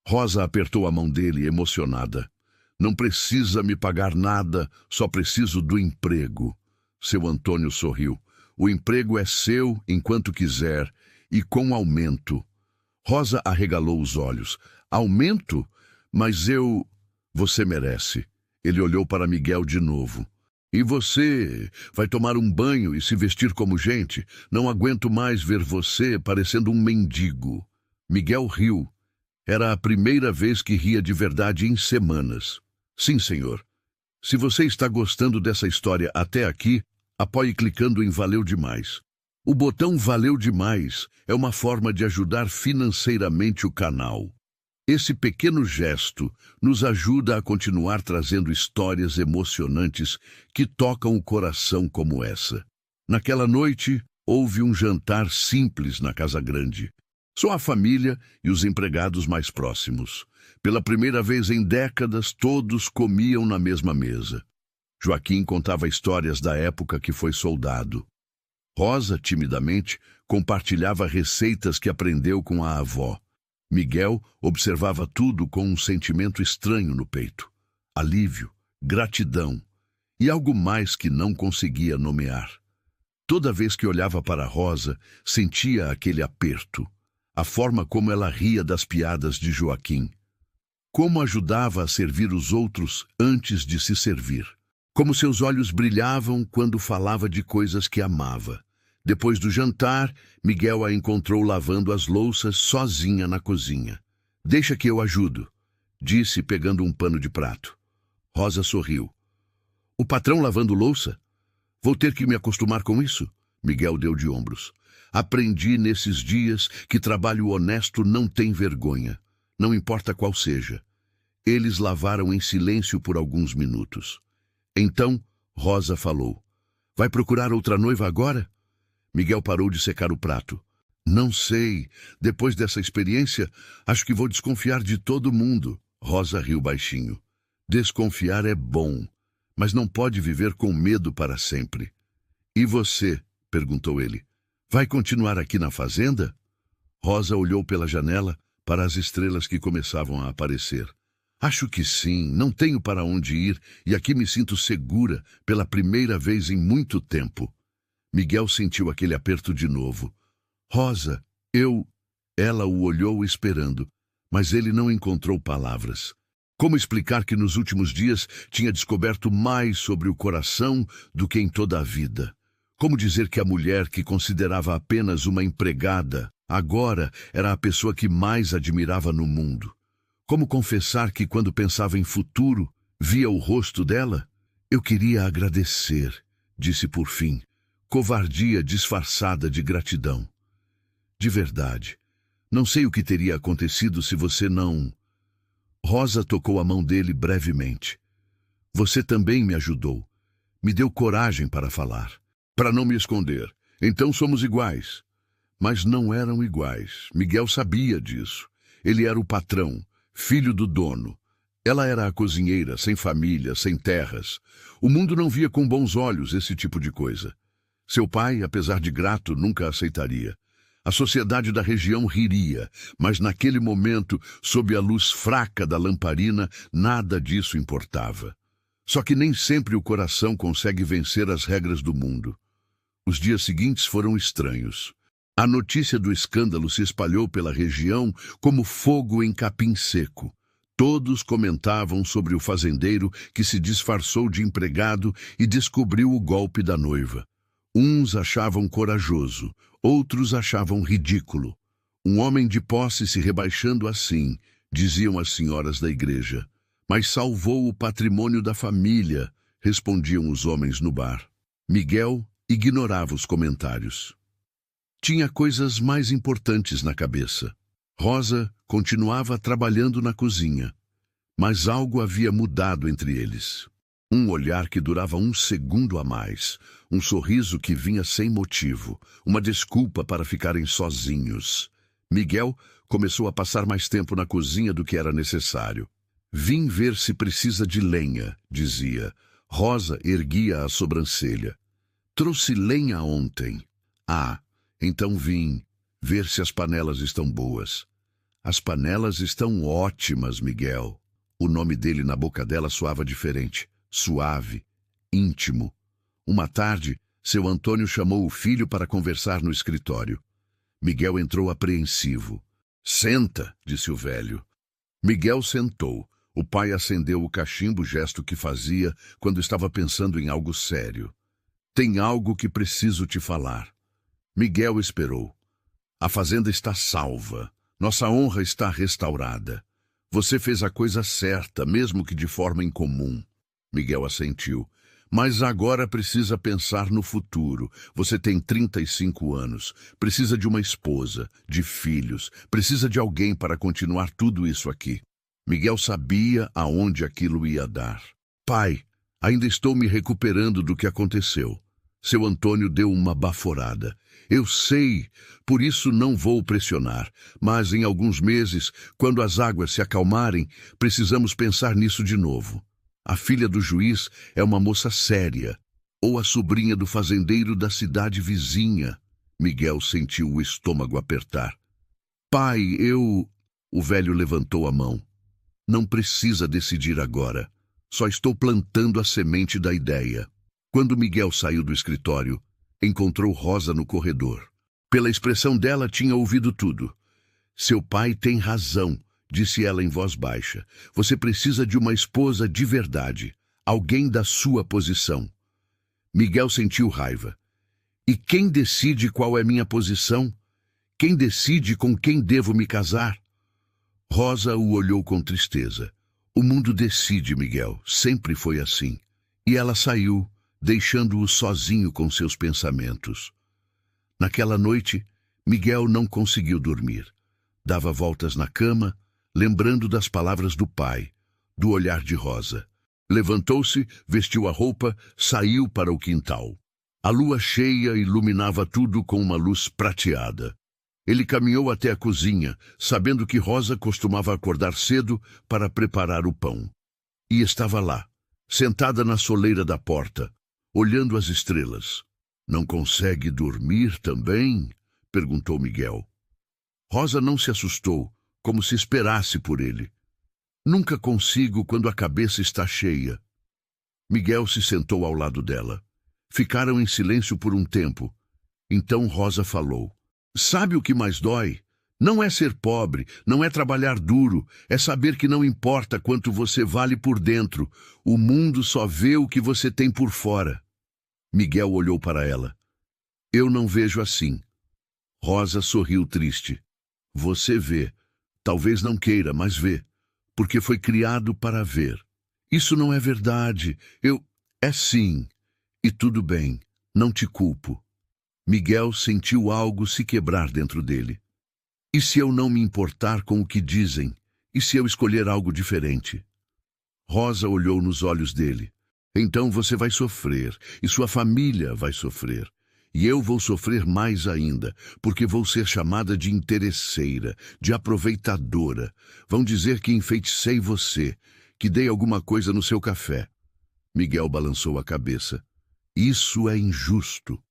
Rosa apertou a mão dele, emocionada. Não precisa me pagar nada, só preciso do emprego. Seu Antônio sorriu. O emprego é seu enquanto quiser, e com aumento. Rosa arregalou os olhos. Aumento? Mas eu... Você merece. Ele olhou para Miguel de novo. E você vai tomar um banho e se vestir como gente? Não aguento mais ver você parecendo um mendigo. Miguel riu. Era a primeira vez que ria de verdade em semanas. Sim, senhor. Se você está gostando dessa história até aqui, apoie clicando em Valeu Demais. O botão Valeu Demais é uma forma de ajudar financeiramente o canal. Esse pequeno gesto nos ajuda a continuar trazendo histórias emocionantes que tocam o coração como essa. Naquela noite, houve um jantar simples na Casa Grande. Só a família e os empregados mais próximos. Pela primeira vez em décadas, todos comiam na mesma mesa. Joaquim contava histórias da época que foi soldado. Rosa, timidamente, compartilhava receitas que aprendeu com a avó. Miguel observava tudo com um sentimento estranho no peito. Alívio, gratidão e algo mais que não conseguia nomear. Toda vez que olhava para Rosa, sentia aquele aperto. A forma como ela ria das piadas de Joaquim. Como ajudava a servir os outros antes de se servir. Como seus olhos brilhavam quando falava de coisas que amava. Depois do jantar, Miguel a encontrou lavando as louças sozinha na cozinha. Deixa que eu ajudo, disse pegando um pano de prato. Rosa sorriu. O patrão lavando louça? Vou ter que me acostumar com isso? Miguel deu de ombros. Aprendi nesses dias que trabalho honesto não tem vergonha, não importa qual seja. Eles lavaram em silêncio por alguns minutos. Então, Rosa falou. Vai procurar outra noiva agora? Miguel parou de secar o prato. Não sei. Depois dessa experiência, acho que vou desconfiar de todo mundo. Rosa riu baixinho. Desconfiar é bom, mas não pode viver com medo para sempre. E você? Perguntou ele. Vai continuar aqui na fazenda? Rosa olhou pela janela para as estrelas que começavam a aparecer. Acho que sim, não tenho para onde ir e aqui me sinto segura pela primeira vez em muito tempo. Miguel sentiu aquele aperto de novo. Rosa, Ela o olhou esperando, mas ele não encontrou palavras. Como explicar que nos últimos dias tinha descoberto mais sobre o coração do que em toda a vida? Como dizer que a mulher que considerava apenas uma empregada, agora era a pessoa que mais admirava no mundo? Como confessar que quando pensava em futuro, via o rosto dela? Eu queria agradecer, disse por fim. Covardia disfarçada de gratidão. De verdade, não sei o que teria acontecido se você não... Rosa tocou a mão dele brevemente. Você também me ajudou. Me deu coragem para falar. Para não me esconder. Então somos iguais. Mas não eram iguais. Miguel sabia disso. Ele era o patrão, filho do dono. Ela era a cozinheira, sem família, sem terras. O mundo não via com bons olhos esse tipo de coisa. Seu pai, apesar de grato, nunca aceitaria. A sociedade da região riria, mas naquele momento, sob a luz fraca da lamparina, nada disso importava. Só que nem sempre o coração consegue vencer as regras do mundo. Os dias seguintes foram estranhos. A notícia do escândalo se espalhou pela região como fogo em capim seco. Todos comentavam sobre o fazendeiro que se disfarçou de empregado e descobriu o golpe da noiva. Uns achavam corajoso, outros achavam ridículo. Um homem de posse se rebaixando assim, diziam as senhoras da igreja. Mas salvou o patrimônio da família, respondiam os homens no bar. Miguel ignorava os comentários. Tinha coisas mais importantes na cabeça. Rosa continuava trabalhando na cozinha, mas algo havia mudado entre eles. Um olhar que durava um segundo a mais, um sorriso que vinha sem motivo, uma desculpa para ficarem sozinhos. Miguel começou a passar mais tempo na cozinha do que era necessário. Vim ver se precisa de lenha, dizia. Rosa erguia a sobrancelha. Trouxe lenha ontem. Ah, então vim ver se as panelas estão boas. As panelas estão ótimas, Miguel. O nome dele na boca dela soava diferente, suave, íntimo. Uma tarde, seu Antônio chamou o filho para conversar no escritório. Miguel entrou apreensivo. Senta, disse o velho. Miguel sentou. O pai acendeu o cachimbo, gesto que fazia quando estava pensando em algo sério. Tem algo que preciso te falar. Miguel esperou. A fazenda está salva. Nossa honra está restaurada. Você fez a coisa certa, mesmo que de forma incomum. Miguel assentiu. Mas agora precisa pensar no futuro. Você tem 35 anos. Precisa de uma esposa, de filhos. Precisa de alguém para continuar tudo isso aqui. Miguel sabia aonde aquilo ia dar. Pai, ainda estou me recuperando do que aconteceu. Seu Antônio deu uma baforada. Eu sei, por isso não vou pressionar. Mas em alguns meses, quando as águas se acalmarem, precisamos pensar nisso de novo. A filha do juiz é uma moça séria, ou a sobrinha do fazendeiro da cidade vizinha. Miguel sentiu o estômago apertar. Pai, eu... O velho levantou a mão. Não precisa decidir agora. Só estou plantando a semente da ideia. Quando Miguel saiu do escritório, encontrou Rosa no corredor. Pela expressão dela, tinha ouvido tudo. Seu pai tem razão, disse ela em voz baixa. Você precisa de uma esposa de verdade, alguém da sua posição. Miguel sentiu raiva. E quem decide qual é minha posição? Quem decide com quem devo me casar? Rosa o olhou com tristeza. O mundo decide, Miguel. Sempre foi assim. E ela saiu, deixando-o sozinho com seus pensamentos. Naquela noite, Miguel não conseguiu dormir. Dava voltas na cama, lembrando das palavras do pai, do olhar de Rosa. Levantou-se, vestiu a roupa, saiu para o quintal. A lua cheia iluminava tudo com uma luz prateada. Ele caminhou até a cozinha, sabendo que Rosa costumava acordar cedo para preparar o pão. E estava lá, sentada na soleira da porta, olhando as estrelas. Não consegue dormir também? Perguntou Miguel. Rosa não se assustou, como se esperasse por ele. Nunca consigo quando a cabeça está cheia. Miguel se sentou ao lado dela. Ficaram em silêncio por um tempo. Então Rosa falou. Sabe o que mais dói? Não é ser pobre, não é trabalhar duro, é saber que não importa quanto você vale por dentro, o mundo só vê o que você tem por fora. Miguel olhou para ela. Eu não vejo assim. Rosa sorriu triste. Você vê. Talvez não queira, mas vê. Porque foi criado para ver. Isso não é verdade. É sim. E tudo bem. Não te culpo. Miguel sentiu algo se quebrar dentro dele. E se eu não me importar com o que dizem? E se eu escolher algo diferente? Rosa olhou nos olhos dele. Então você vai sofrer, e sua família vai sofrer. E eu vou sofrer mais ainda, porque vou ser chamada de interesseira, de aproveitadora. Vão dizer que enfeiticei você, que dei alguma coisa no seu café. Miguel balançou a cabeça. Isso é injusto.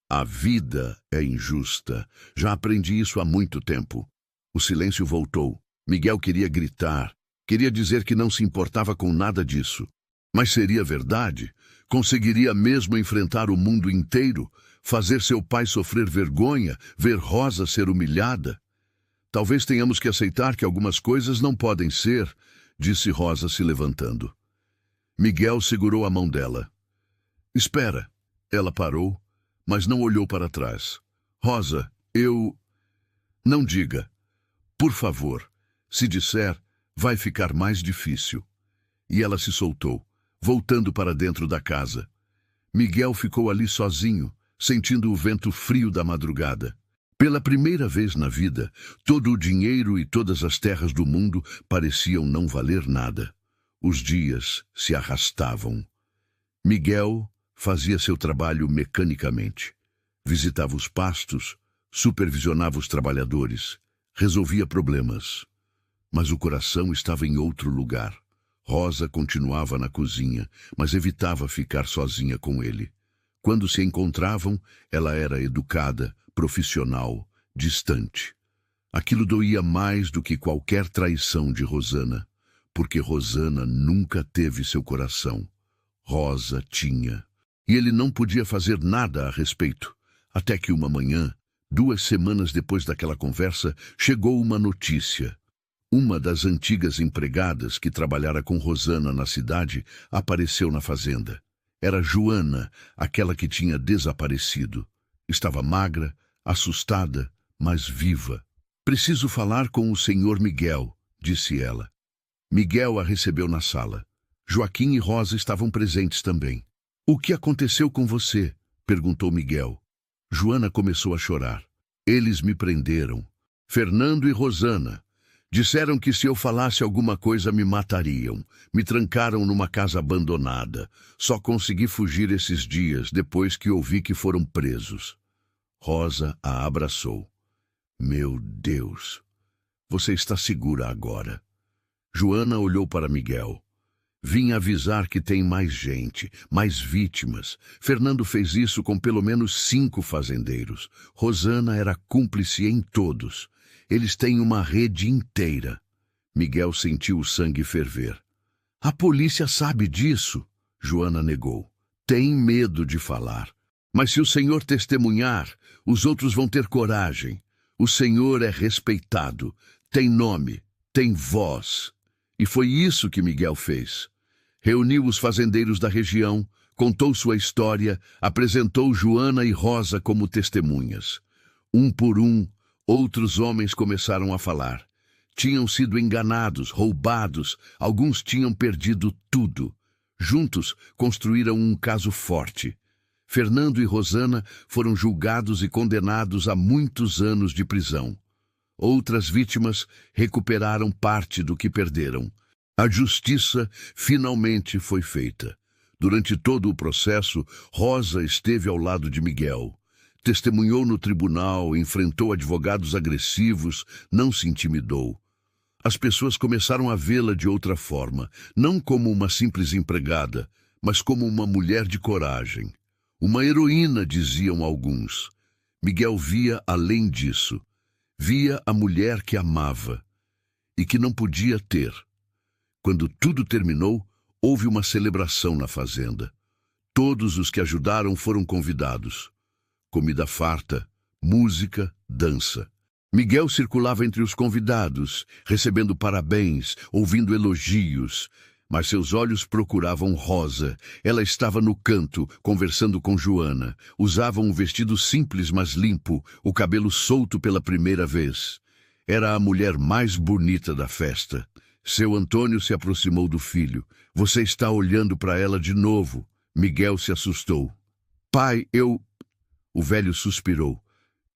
A vida é injusta. Já aprendi isso há muito tempo. O silêncio voltou. Miguel queria gritar. Queria dizer que não se importava com nada disso. Mas seria verdade? Conseguiria mesmo enfrentar o mundo inteiro? Fazer seu pai sofrer vergonha? Ver Rosa ser humilhada? Talvez tenhamos que aceitar que algumas coisas não podem ser, disse Rosa se levantando. Miguel segurou a mão dela. Espera. Ela parou, mas não olhou para trás. Rosa, eu... Não diga. Por favor. Se disser, vai ficar mais difícil. E ela se soltou, voltando para dentro da casa. Miguel ficou ali sozinho, sentindo o vento frio da madrugada. Pela primeira vez na vida, todo o dinheiro e todas as terras do mundo pareciam não valer nada. Os dias se arrastavam. Miguel fazia seu trabalho mecanicamente. Visitava os pastos, supervisionava os trabalhadores, resolvia problemas. Mas o coração estava em outro lugar. Rosa continuava na cozinha, mas evitava ficar sozinha com ele. Quando se encontravam, ela era educada, profissional, distante. Aquilo doía mais do que qualquer traição de Rosana, porque Rosana nunca teve seu coração. Rosa tinha. E ele não podia fazer nada a respeito. Até que uma manhã, 2 semanas depois daquela conversa, chegou uma notícia. Uma das antigas empregadas que trabalhara com Rosana na cidade apareceu na fazenda. Era Joana, aquela que tinha desaparecido. Estava magra, assustada, mas viva. "Preciso falar com o senhor Miguel", disse ela. Miguel a recebeu na sala. Joaquim e Rosa estavam presentes também. "O que aconteceu com você?", perguntou Miguel. Joana começou a chorar. "Eles me prenderam. Fernando e Rosana. Disseram que se eu falasse alguma coisa me matariam. Me trancaram numa casa abandonada. Só consegui fugir esses dias depois que ouvi que foram presos." Rosa a abraçou. "Meu Deus, você está segura agora." Joana olhou para Miguel. "Vim avisar que tem mais gente, mais vítimas. Fernando fez isso com pelo menos 5 fazendeiros. Rosana era cúmplice em todos. Eles têm uma rede inteira." Miguel sentiu o sangue ferver. "A polícia sabe disso", Joana negou. "Tem medo de falar. Mas se o senhor testemunhar, os outros vão ter coragem. O senhor é respeitado, tem nome, tem voz." E foi isso que Miguel fez. Reuniu os fazendeiros da região, contou sua história, apresentou Joana e Rosa como testemunhas. Um por um, outros homens começaram a falar. Tinham sido enganados, roubados, alguns tinham perdido tudo. Juntos, construíram um caso forte. Fernando e Rosana foram julgados e condenados a muitos anos de prisão. Outras vítimas recuperaram parte do que perderam. A justiça finalmente foi feita. Durante todo o processo, Rosa esteve ao lado de Miguel. Testemunhou no tribunal, enfrentou advogados agressivos, não se intimidou. As pessoas começaram a vê-la de outra forma, não como uma simples empregada, mas como uma mulher de coragem. Uma heroína, diziam alguns. Miguel via além disso. Via a mulher que amava e que não podia ter. Quando tudo terminou, houve uma celebração na fazenda. Todos os que ajudaram foram convidados. Comida farta, música, dança. Miguel circulava entre os convidados, recebendo parabéns, ouvindo elogios. Mas seus olhos procuravam Rosa. Ela estava no canto, conversando com Joana. Usava um vestido simples, mas limpo, o cabelo solto pela primeira vez. Era a mulher mais bonita da festa. Seu Antônio se aproximou do filho. "Você está olhando para ela de novo." Miguel se assustou. "Pai, eu..." O velho suspirou.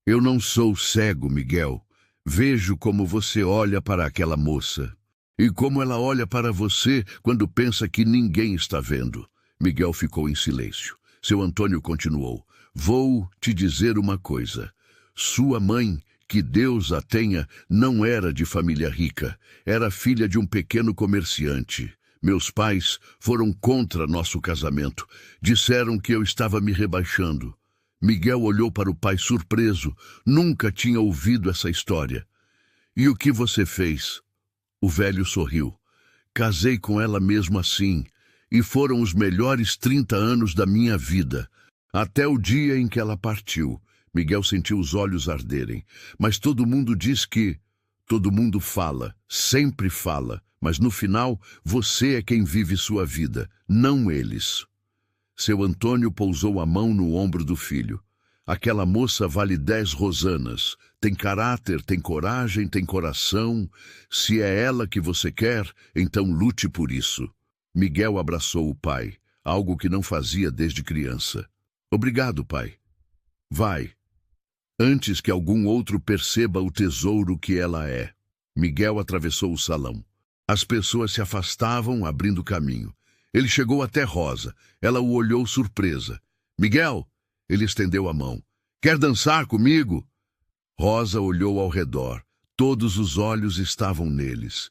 "Eu não sou cego, Miguel. Vejo como você olha para aquela moça. E como ela olha para você quando pensa que ninguém está vendo." Miguel ficou em silêncio. Seu Antônio continuou. "Vou te dizer uma coisa. Sua mãe, que Deus a tenha, não era de família rica. Era filha de um pequeno comerciante. Meus pais foram contra nosso casamento. Disseram que eu estava me rebaixando." Miguel olhou para o pai surpreso. Nunca tinha ouvido essa história. "E o que você fez?" O velho sorriu. "Casei com ela mesmo assim, e foram os melhores 30 anos da minha vida, até o dia em que ela partiu." Miguel sentiu os olhos arderem. "Mas todo mundo diz que..." "Todo mundo fala, sempre fala, mas no final você é quem vive sua vida, não eles." Seu Antônio pousou a mão no ombro do filho. "Aquela moça vale 10 Rosanas. Tem caráter, tem coragem, tem coração. Se é ela que você quer, então lute por isso." Miguel abraçou o pai, algo que não fazia desde criança. "Obrigado, pai. Vai, antes que algum outro perceba o tesouro que ela é." Miguel atravessou o salão. As pessoas se afastavam, abrindo caminho. Ele chegou até Rosa. Ela o olhou surpresa. "Miguel!" Ele estendeu a mão. "Quer dançar comigo?" Rosa olhou ao redor. Todos os olhos estavam neles.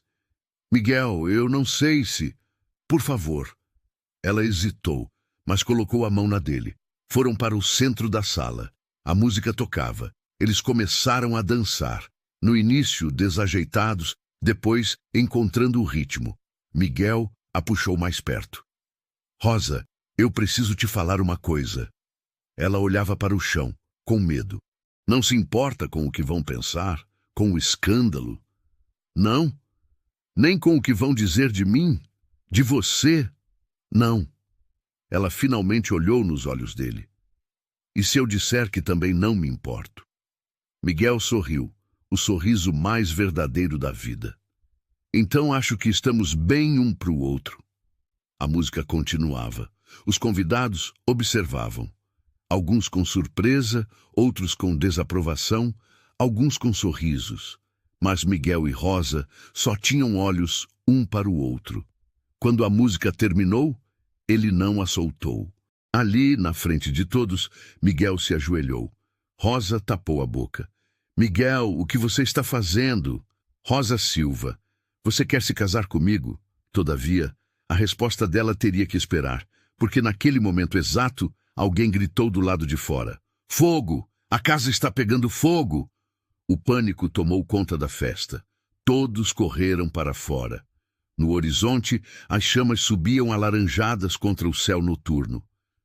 Miguel, eu não sei se... Por favor. Ela hesitou, mas colocou a mão na dele. Foram para o centro da sala. A música tocava. Eles começaram a dançar. No início, desajeitados, depois, encontrando o ritmo. Miguel a puxou mais perto. Rosa, eu preciso te falar uma coisa. Ela olhava para o chão, com medo. Não se importa com o que vão pensar, com o escândalo? Não. Nem com o que vão dizer de mim? De você? Não. Ela finalmente olhou nos olhos dele. E se eu disser que também não me importo? Miguel sorriu, o sorriso mais verdadeiro da vida. Então acho que estamos bem um para o outro. A música continuava. Os convidados observavam. Alguns com surpresa, outros com desaprovação, alguns com sorrisos. Mas Miguel e Rosa só tinham olhos um para o outro. Quando a música terminou, ele não a soltou. Ali, na frente de todos, Miguel se ajoelhou. Rosa tapou a boca. Miguel, o que você está fazendo? Rosa Silva, você quer se casar comigo? Todavia, a resposta dela teria que esperar, porque naquele momento exato, alguém gritou do lado de fora. Fogo! A casa está pegando fogo! O pânico tomou conta da festa. Todos correram para fora. No horizonte, as chamas subiam alaranjadas contra o céu noturno.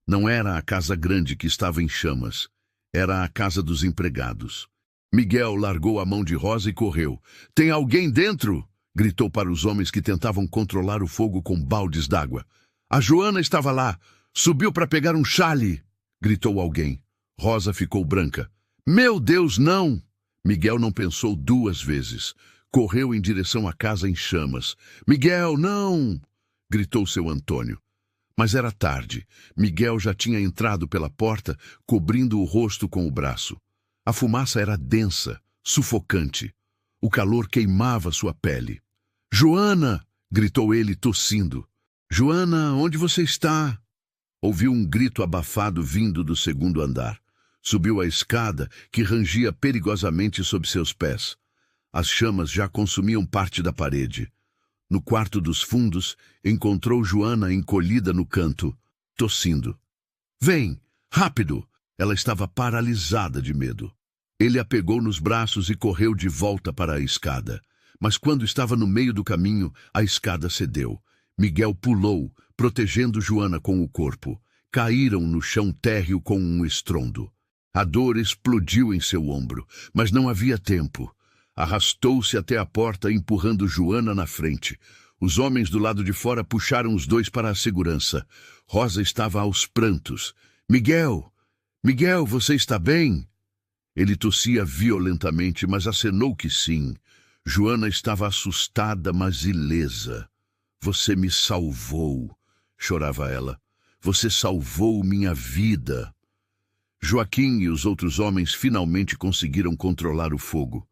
Não era a casa grande que estava em chamas. Era a casa dos empregados. Miguel largou a mão de Rosa e correu. Tem alguém dentro? Gritou para os homens que tentavam controlar o fogo com baldes d'água. A Joana estava lá. Subiu para pegar um chale. Gritou alguém. Rosa ficou branca. Meu Deus, não! Miguel não pensou duas vezes. Correu em direção à casa em chamas. Miguel, não! Gritou seu Antônio. Mas era tarde. Miguel já tinha entrado pela porta, cobrindo o rosto com o braço. A fumaça era densa, sufocante. O calor queimava sua pele. Joana! Gritou ele, tossindo. Joana, onde você está? Ouviu um grito abafado vindo do segundo andar. Subiu a escada, que rangia perigosamente sob seus pés. As chamas já consumiam parte da parede. No quarto dos fundos, encontrou Joana encolhida no canto, tossindo. Vem, rápido! Ela estava paralisada de medo. Ele a pegou nos braços e correu de volta para a escada. Mas quando estava no meio do caminho, a escada cedeu. Miguel pulou, protegendo Joana com o corpo. Caíram no chão térreo com um estrondo. A dor explodiu em seu ombro, mas não havia tempo. Arrastou-se até a porta, empurrando Joana na frente. Os homens do lado de fora puxaram os dois para a segurança. Rosa estava aos prantos. Miguel! Miguel, você está bem? Ele tossia violentamente, mas acenou que sim. Joana estava assustada, mas ilesa. Você me salvou, chorava ela. Você salvou minha vida. Joaquim e os outros homens finalmente conseguiram controlar o fogo.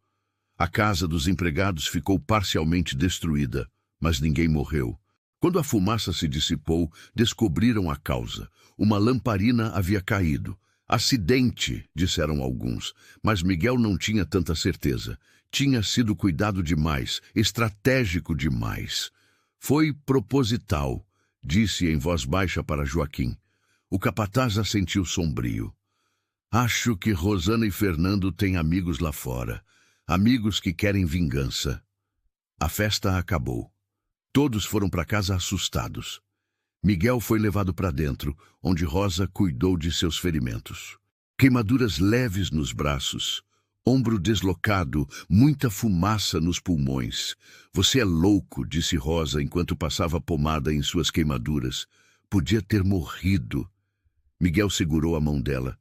A casa dos empregados ficou parcialmente destruída, mas ninguém morreu. Quando a fumaça se dissipou, descobriram a causa. Uma lamparina havia caído. Acidente, disseram alguns, mas Miguel não tinha tanta certeza. Tinha sido cuidado demais, estratégico demais. Foi proposital, disse em voz baixa para Joaquim. O capataz assentiu sombrio. Acho que Rosana e Fernando têm amigos lá fora. Amigos que querem vingança. A festa acabou. Todos foram para casa assustados. Miguel foi levado para dentro, onde Rosa cuidou de seus ferimentos. Queimaduras leves nos braços, ombro deslocado, muita fumaça nos pulmões. Você é louco, disse Rosa enquanto passava pomada em suas queimaduras. Podia ter morrido. Miguel segurou a mão dela.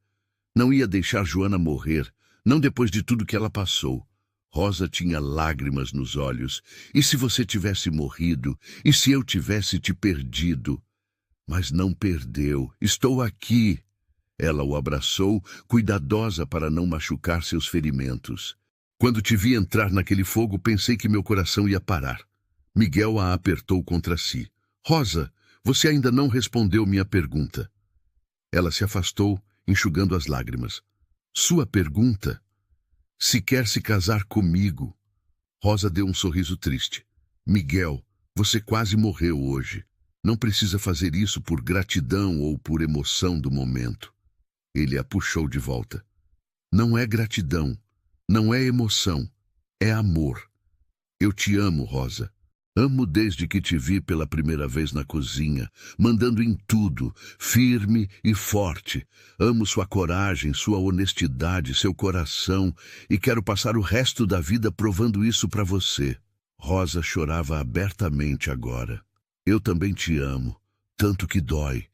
Não ia deixar Joana morrer, não depois de tudo que ela passou. Rosa tinha lágrimas nos olhos. E se você tivesse morrido? E se eu tivesse te perdido? Mas não perdeu. Estou aqui. Ela o abraçou, cuidadosa para não machucar seus ferimentos. Quando te vi entrar naquele fogo, pensei que meu coração ia parar. Miguel a apertou contra si. Rosa, você ainda não respondeu minha pergunta. Ela se afastou, enxugando as lágrimas. Sua pergunta? Se quer se casar comigo. Rosa deu um sorriso triste. Miguel, você quase morreu hoje. Não precisa fazer isso por gratidão ou por emoção do momento. Ele a puxou de volta. Não é gratidão, não é emoção, é amor. Eu te amo, Rosa. Amo desde que te vi pela primeira vez na cozinha, mandando em tudo, firme e forte. Amo sua coragem, sua honestidade, seu coração, e quero passar o resto da vida provando isso para você. Rosa chorava abertamente agora. Eu também te amo, tanto que dói,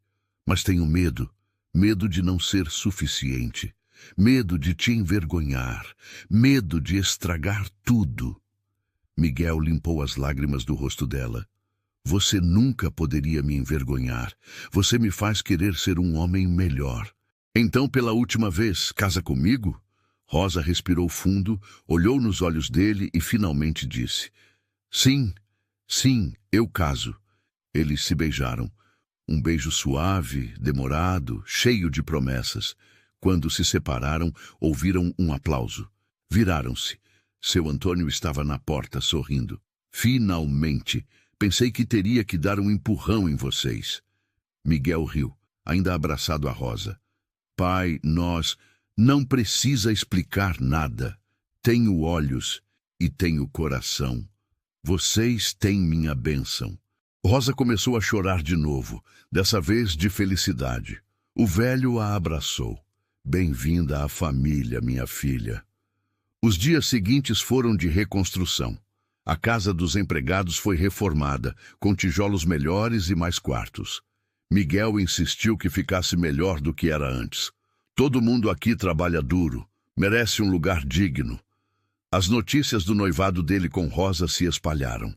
mas tenho medo, medo de não ser suficiente, medo de te envergonhar, medo de estragar tudo. Miguel limpou as lágrimas do rosto dela. Você nunca poderia me envergonhar. Você me faz querer ser um homem melhor. Então, pela última vez, casa comigo? Rosa respirou fundo, olhou nos olhos dele e finalmente disse: Sim, sim, eu caso. Eles se beijaram. Um beijo suave, demorado, cheio de promessas. Quando se separaram, ouviram um aplauso. Viraram-se. Seu Antônio estava na porta, sorrindo. Finalmente! Pensei que teria que dar um empurrão em vocês. Miguel riu, ainda abraçado a Rosa. Pai, nós... Não precisa explicar nada. Tenho olhos e tenho coração. Vocês têm minha bênção. Rosa começou a chorar de novo, dessa vez de felicidade. O velho a abraçou. Bem-vinda à família, minha filha. Os dias seguintes foram de reconstrução. A casa dos empregados foi reformada, com tijolos melhores e mais quartos. Miguel insistiu que ficasse melhor do que era antes. Todo mundo aqui trabalha duro, merece um lugar digno. As notícias do noivado dele com Rosa se espalharam.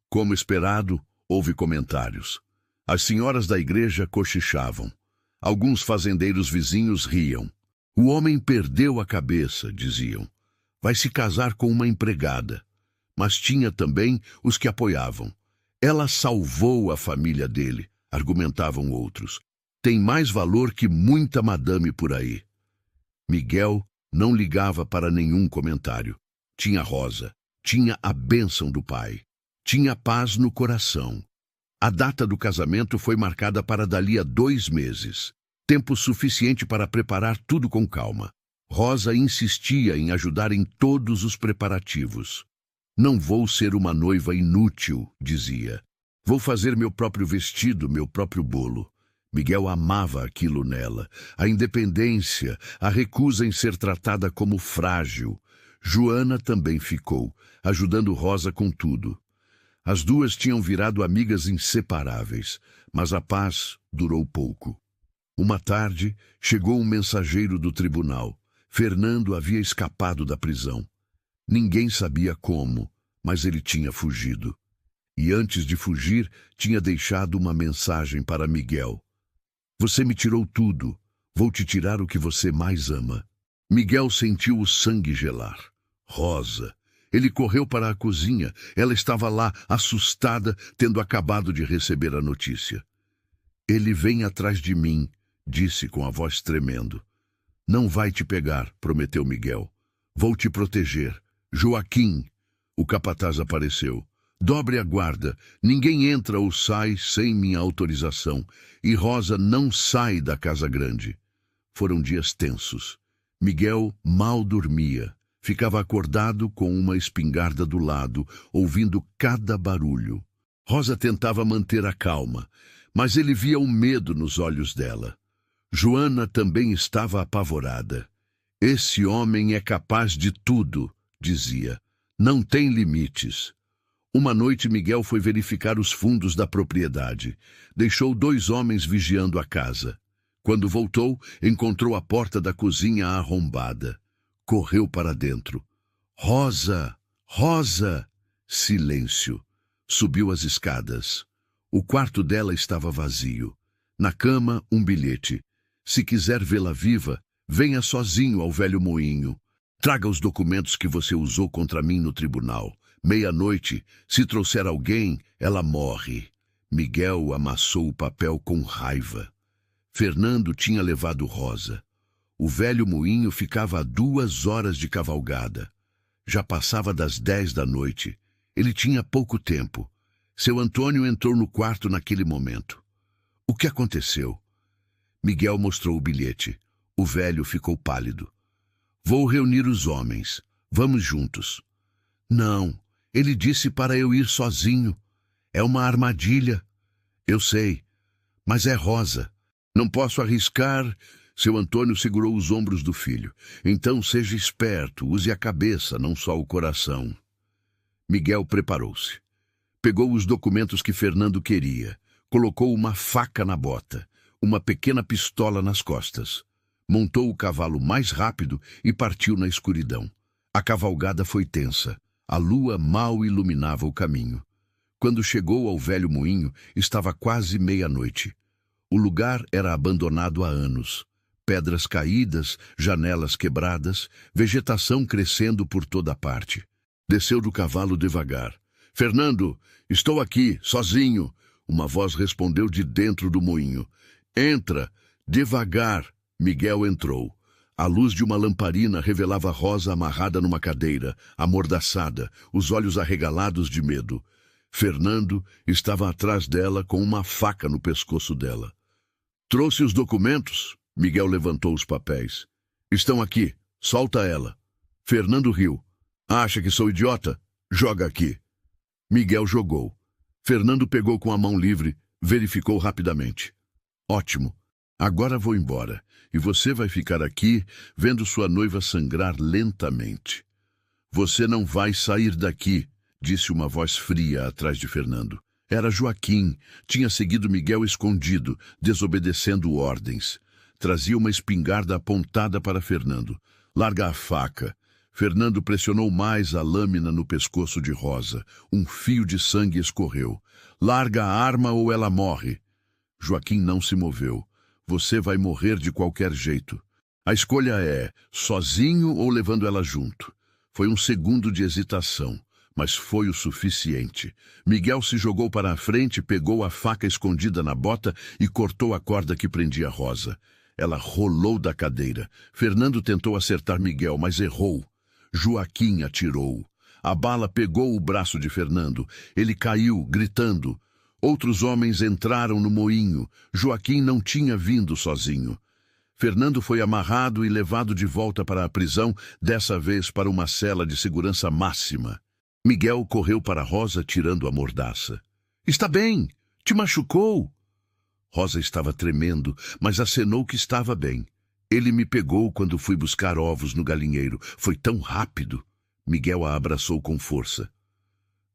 Como esperado, houve comentários. As senhoras da igreja cochichavam. Alguns fazendeiros vizinhos riam. O homem perdeu a cabeça, diziam. Vai se casar com uma empregada. Mas tinha também os que apoiavam. Ela salvou a família dele, argumentavam outros. Tem mais valor que muita madame por aí. Miguel não ligava para nenhum comentário. Tinha Rosa, tinha a bênção do pai, tinha paz no coração. A data do casamento foi marcada para dali a 2 meses. Tempo suficiente para preparar tudo com calma. Rosa insistia em ajudar em todos os preparativos. Não vou ser uma noiva inútil, dizia. Vou fazer meu próprio vestido, meu próprio bolo. Miguel amava aquilo nela. A independência, a recusa em ser tratada como frágil. Joana também ficou, ajudando Rosa com tudo. As duas tinham virado amigas inseparáveis, mas a paz durou pouco. Uma tarde, chegou um mensageiro do tribunal. Fernando havia escapado da prisão. Ninguém sabia como, mas ele tinha fugido. E antes de fugir, tinha deixado uma mensagem para Miguel. Você me tirou tudo. Vou te tirar o que você mais ama. Miguel sentiu o sangue gelar. Rosa. Ele correu para a cozinha. Ela estava lá, assustada, tendo acabado de receber a notícia. Ele vem atrás de mim, disse com a voz tremendo. Não vai te pegar, prometeu Miguel. Vou te proteger. Joaquim. O capataz apareceu. Dobre a guarda. Ninguém entra ou sai sem minha autorização. E Rosa não sai da casa grande. Foram dias tensos. Miguel mal dormia. Ficava acordado com uma espingarda do lado, ouvindo cada barulho. Rosa tentava manter a calma, mas ele via o medo nos olhos dela. Joana também estava apavorada. Esse homem é capaz de tudo, dizia. Não tem limites. Uma noite Miguel foi verificar os fundos da propriedade. Deixou 2 homens vigiando a casa. Quando voltou, encontrou a porta da cozinha arrombada. Correu para dentro. Rosa! Rosa! Silêncio. Subiu as escadas. O quarto dela estava vazio. Na cama, um bilhete. Se quiser vê-la viva, venha sozinho ao velho moinho. Traga os documentos que você usou contra mim no tribunal. 00:00, se trouxer alguém, ela morre. Miguel amassou o papel com raiva. Fernando tinha levado Rosa. O velho moinho ficava a 2 horas de cavalgada. Já passava das 10 da noite. Ele tinha pouco tempo. Seu Antônio entrou no quarto naquele momento. O que aconteceu? Miguel mostrou o bilhete. O velho ficou pálido. Vou reunir os homens. Vamos juntos. Não, ele disse para eu ir sozinho. É uma armadilha. Eu sei, mas é Rosa. Não posso arriscar. Seu Antônio segurou os ombros do filho. Então seja esperto, use a cabeça, não só o coração. Miguel preparou-se. Pegou os documentos que Fernando queria. Colocou uma faca na bota, uma pequena pistola nas costas. Montou o cavalo mais rápido e partiu na escuridão. A cavalgada foi tensa. A lua mal iluminava o caminho. Quando chegou ao velho moinho, estava quase meia-noite. O lugar era abandonado há anos. Pedras caídas, janelas quebradas, vegetação crescendo por toda parte. Desceu do cavalo devagar. Fernando, estou aqui, sozinho. Uma voz respondeu de dentro do moinho. Entra, devagar. Miguel entrou. A luz de uma lamparina revelava Rosa amarrada numa cadeira, amordaçada, os olhos arregalados de medo. Fernando estava atrás dela com uma faca no pescoço dela. Trouxe os documentos? Miguel levantou os papéis. Estão aqui. Solta ela. Fernando riu. Acha que sou idiota? Joga aqui. Miguel jogou. Fernando pegou com a mão livre, verificou rapidamente. Ótimo. Agora vou embora. E você vai ficar aqui, vendo sua noiva sangrar lentamente. Você não vai sair daqui, disse uma voz fria atrás de Fernando. Era Joaquim. Tinha seguido Miguel escondido, desobedecendo ordens. Trazia uma espingarda apontada para Fernando. Larga a faca. Fernando pressionou mais a lâmina no pescoço de Rosa. Um fio de sangue escorreu. Larga a arma ou ela morre. Joaquim não se moveu. Você vai morrer de qualquer jeito. A escolha é sozinho ou levando ela junto. Foi um segundo de hesitação, mas foi o suficiente. Miguel se jogou para a frente, pegou a faca escondida na bota e cortou a corda que prendia Rosa. Ela rolou da cadeira. Fernando tentou acertar Miguel, mas errou. Joaquim atirou. A bala pegou o braço de Fernando. Ele caiu, gritando. Outros homens entraram no moinho. Joaquim não tinha vindo sozinho. Fernando foi amarrado e levado de volta para a prisão, dessa vez para uma cela de segurança máxima. Miguel correu para Rosa, tirando a mordaça. Está bem? Te machucou? Rosa estava tremendo, mas acenou que estava bem. Ele me pegou quando fui buscar ovos no galinheiro. Foi tão rápido. Miguel a abraçou com força.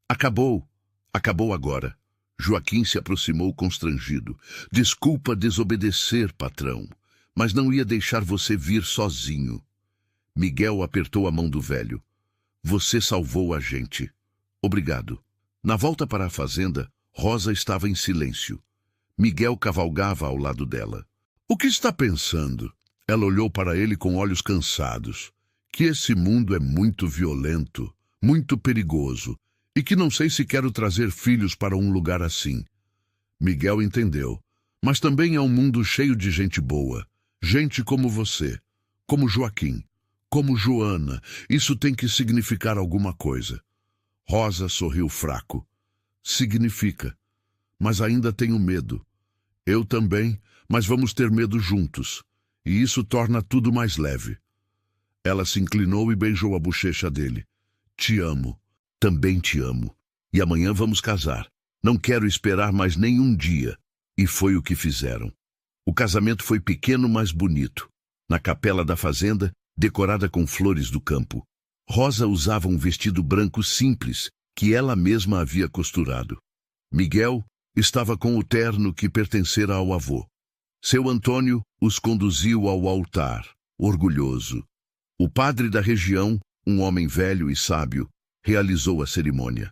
Acabou. Acabou agora. Joaquim se aproximou constrangido. Desculpa desobedecer, patrão, mas não ia deixar você vir sozinho. Miguel apertou a mão do velho. Você salvou a gente. Obrigado. Na volta para a fazenda, Rosa estava em silêncio. Miguel cavalgava ao lado dela. O que está pensando? Ela olhou para ele com olhos cansados. Que esse mundo é muito violento, muito perigoso, e que não sei se quero trazer filhos para um lugar assim. Miguel entendeu. Mas também é um mundo cheio de gente boa. Gente como você, como Joaquim, como Joana. Isso tem que significar alguma coisa. Rosa sorriu fraco. Significa. Mas ainda tenho medo. Eu também, mas vamos ter medo juntos. E isso torna tudo mais leve. Ela se inclinou e beijou a bochecha dele. Te amo. Também te amo. E amanhã vamos casar. Não quero esperar mais nenhum dia. E foi o que fizeram. O casamento foi pequeno, mas bonito. Na capela da fazenda, decorada com flores do campo. Rosa usava um vestido branco simples, que ela mesma havia costurado. Miguel estava com o terno que pertencera ao avô. Seu Antônio os conduziu ao altar, orgulhoso. O padre da região, um homem velho e sábio, realizou a cerimônia.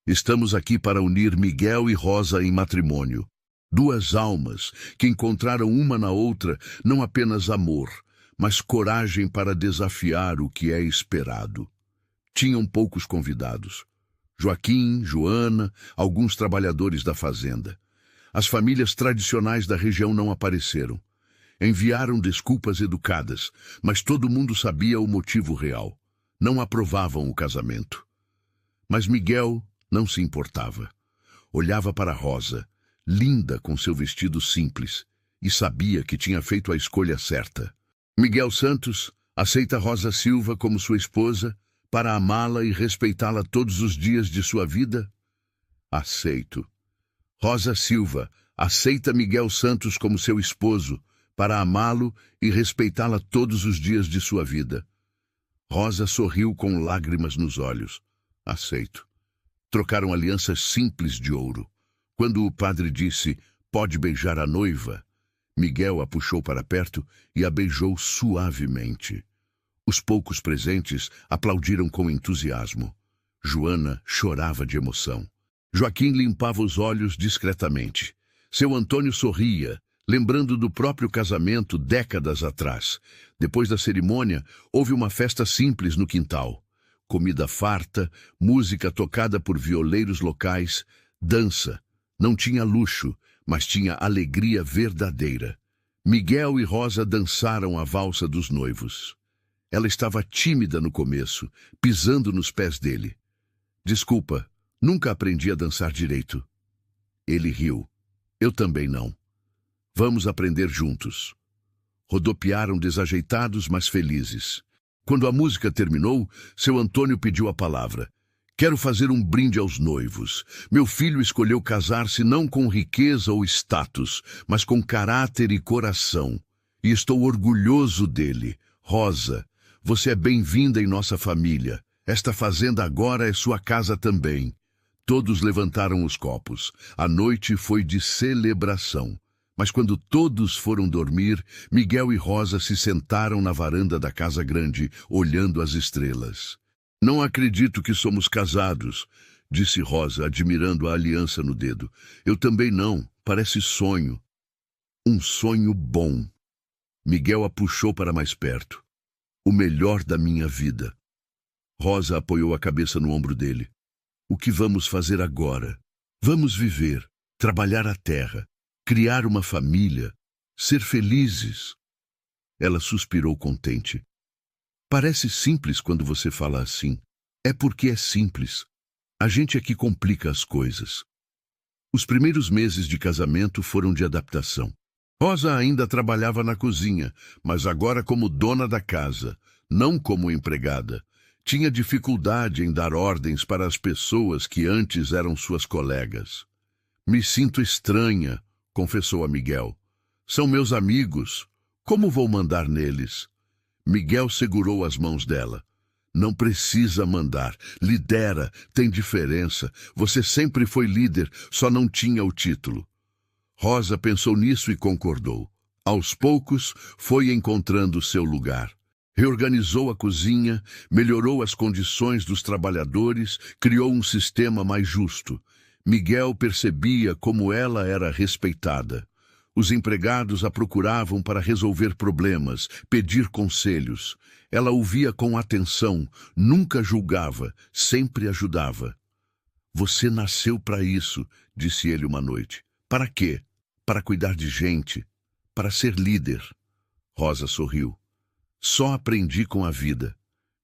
Estamos aqui para unir Miguel e Rosa em matrimônio. Duas almas que encontraram uma na outra não apenas amor, mas coragem para desafiar o que é esperado. Tinham poucos convidados. Joaquim, Joana, alguns trabalhadores da fazenda. As famílias tradicionais da região não apareceram. Enviaram desculpas educadas, mas todo mundo sabia o motivo real. não aprovavam o casamento. Mas Miguel não se importava. Olhava para Rosa, linda com seu vestido simples, e sabia que tinha feito a escolha certa. Miguel Santos aceita Rosa Silva como sua esposa para amá-la e respeitá-la todos os dias de sua vida? Aceito. Rosa Silva aceita Miguel Santos como seu esposo para amá-lo e respeitá-la todos os dias de sua vida. Rosa sorriu com lágrimas nos olhos. Aceito. Trocaram alianças simples de ouro. Quando o padre disse, pode beijar a noiva, Miguel a puxou para perto e a beijou suavemente. Os poucos presentes aplaudiram com entusiasmo. Joana chorava de emoção. Joaquim limpava os olhos discretamente. Seu Antônio sorria, lembrando do próprio casamento décadas atrás. Depois da cerimônia, houve uma festa simples no quintal. Comida farta, música tocada por violeiros locais, dança. Não tinha luxo, mas tinha alegria verdadeira. Miguel e Rosa dançaram a valsa dos noivos. Ela estava tímida no começo, pisando nos pés dele. Desculpa, nunca aprendi a dançar direito. Ele riu. Eu também não. Vamos aprender juntos. Rodopiaram desajeitados, mas felizes. Quando a música terminou, seu Antônio pediu a palavra. Quero fazer um brinde aos noivos. Meu filho escolheu casar-se não com riqueza ou status, mas com caráter e coração. E estou orgulhoso dele. Rosa, você é bem-vinda em nossa família. Esta fazenda agora é sua casa também. Todos levantaram os copos. A noite foi de celebração. Mas quando todos foram dormir, Miguel e Rosa se sentaram na varanda da casa grande, olhando as estrelas. Não acredito que somos casados, disse Rosa, admirando a aliança no dedo. Eu também não, parece sonho. Um sonho bom. Miguel a puxou para mais perto. O melhor da minha vida. Rosa apoiou a cabeça no ombro dele. O que vamos fazer agora? Vamos viver, trabalhar a terra, criar uma família, ser felizes. Ela suspirou contente. Parece simples quando você fala assim. É porque é simples. A gente é que complica as coisas. Os primeiros meses de casamento foram de adaptação. Rosa ainda trabalhava na cozinha, mas agora como dona da casa, não como empregada. Tinha dificuldade em dar ordens para as pessoas que antes eram suas colegas. Me sinto estranha, confessou a Miguel. São meus amigos. Como vou mandar neles? Miguel segurou as mãos dela. Não precisa mandar. Lidera, tem diferença. Você sempre foi líder, só não tinha o título. Rosa pensou nisso e concordou. Aos poucos, foi encontrando seu lugar. Reorganizou a cozinha, melhorou as condições dos trabalhadores, criou um sistema mais justo. Miguel percebia como ela era respeitada. Os empregados a procuravam para resolver problemas, pedir conselhos. Ela ouvia com atenção, nunca julgava, sempre ajudava. Você nasceu para isso, disse ele uma noite. Para quê? Para cuidar de gente, para ser líder. Rosa sorriu. Só aprendi com a vida.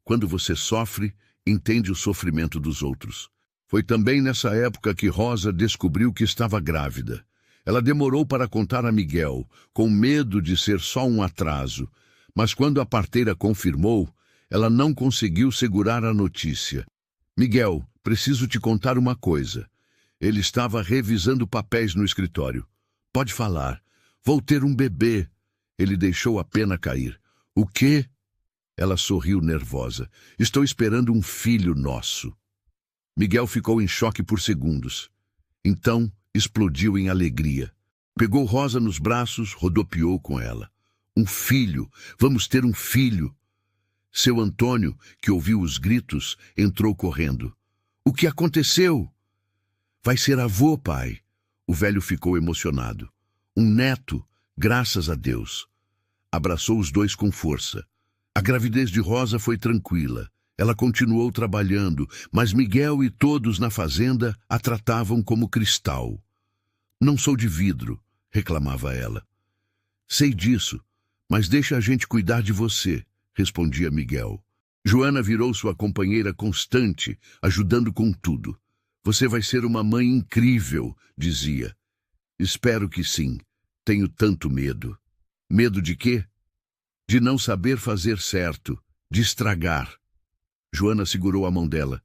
Quando você sofre, entende o sofrimento dos outros. Foi também nessa época que Rosa descobriu que estava grávida. Ela demorou para contar a Miguel, com medo de ser só um atraso, mas quando a parteira confirmou, ela não conseguiu segurar a notícia. Miguel, preciso te contar uma coisa. Ele estava revisando papéis no escritório. Pode falar. Vou ter um bebê. Ele deixou a pena cair. O quê? Ela sorriu nervosa. Estou esperando um filho nosso. Miguel ficou em choque por segundos. Então, explodiu em alegria. Pegou Rosa nos braços, rodopiou com ela. Um filho! Vamos ter um filho! Seu Antônio, que ouviu os gritos, entrou correndo. O que aconteceu? Vai ser avô, pai. O velho ficou emocionado. Um neto, graças a Deus. Abraçou os dois com força. A gravidez de Rosa foi tranquila. Ela continuou trabalhando, mas Miguel e todos na fazenda a tratavam como cristal. Não sou de vidro, reclamava ela. Sei disso, mas deixa a gente cuidar de você, respondia Miguel. Joana virou sua companheira constante, ajudando com tudo. Você vai ser uma mãe incrível, dizia. Espero que sim. Tenho tanto medo. Medo de quê? De não saber fazer certo, de estragar. Joana segurou a mão dela.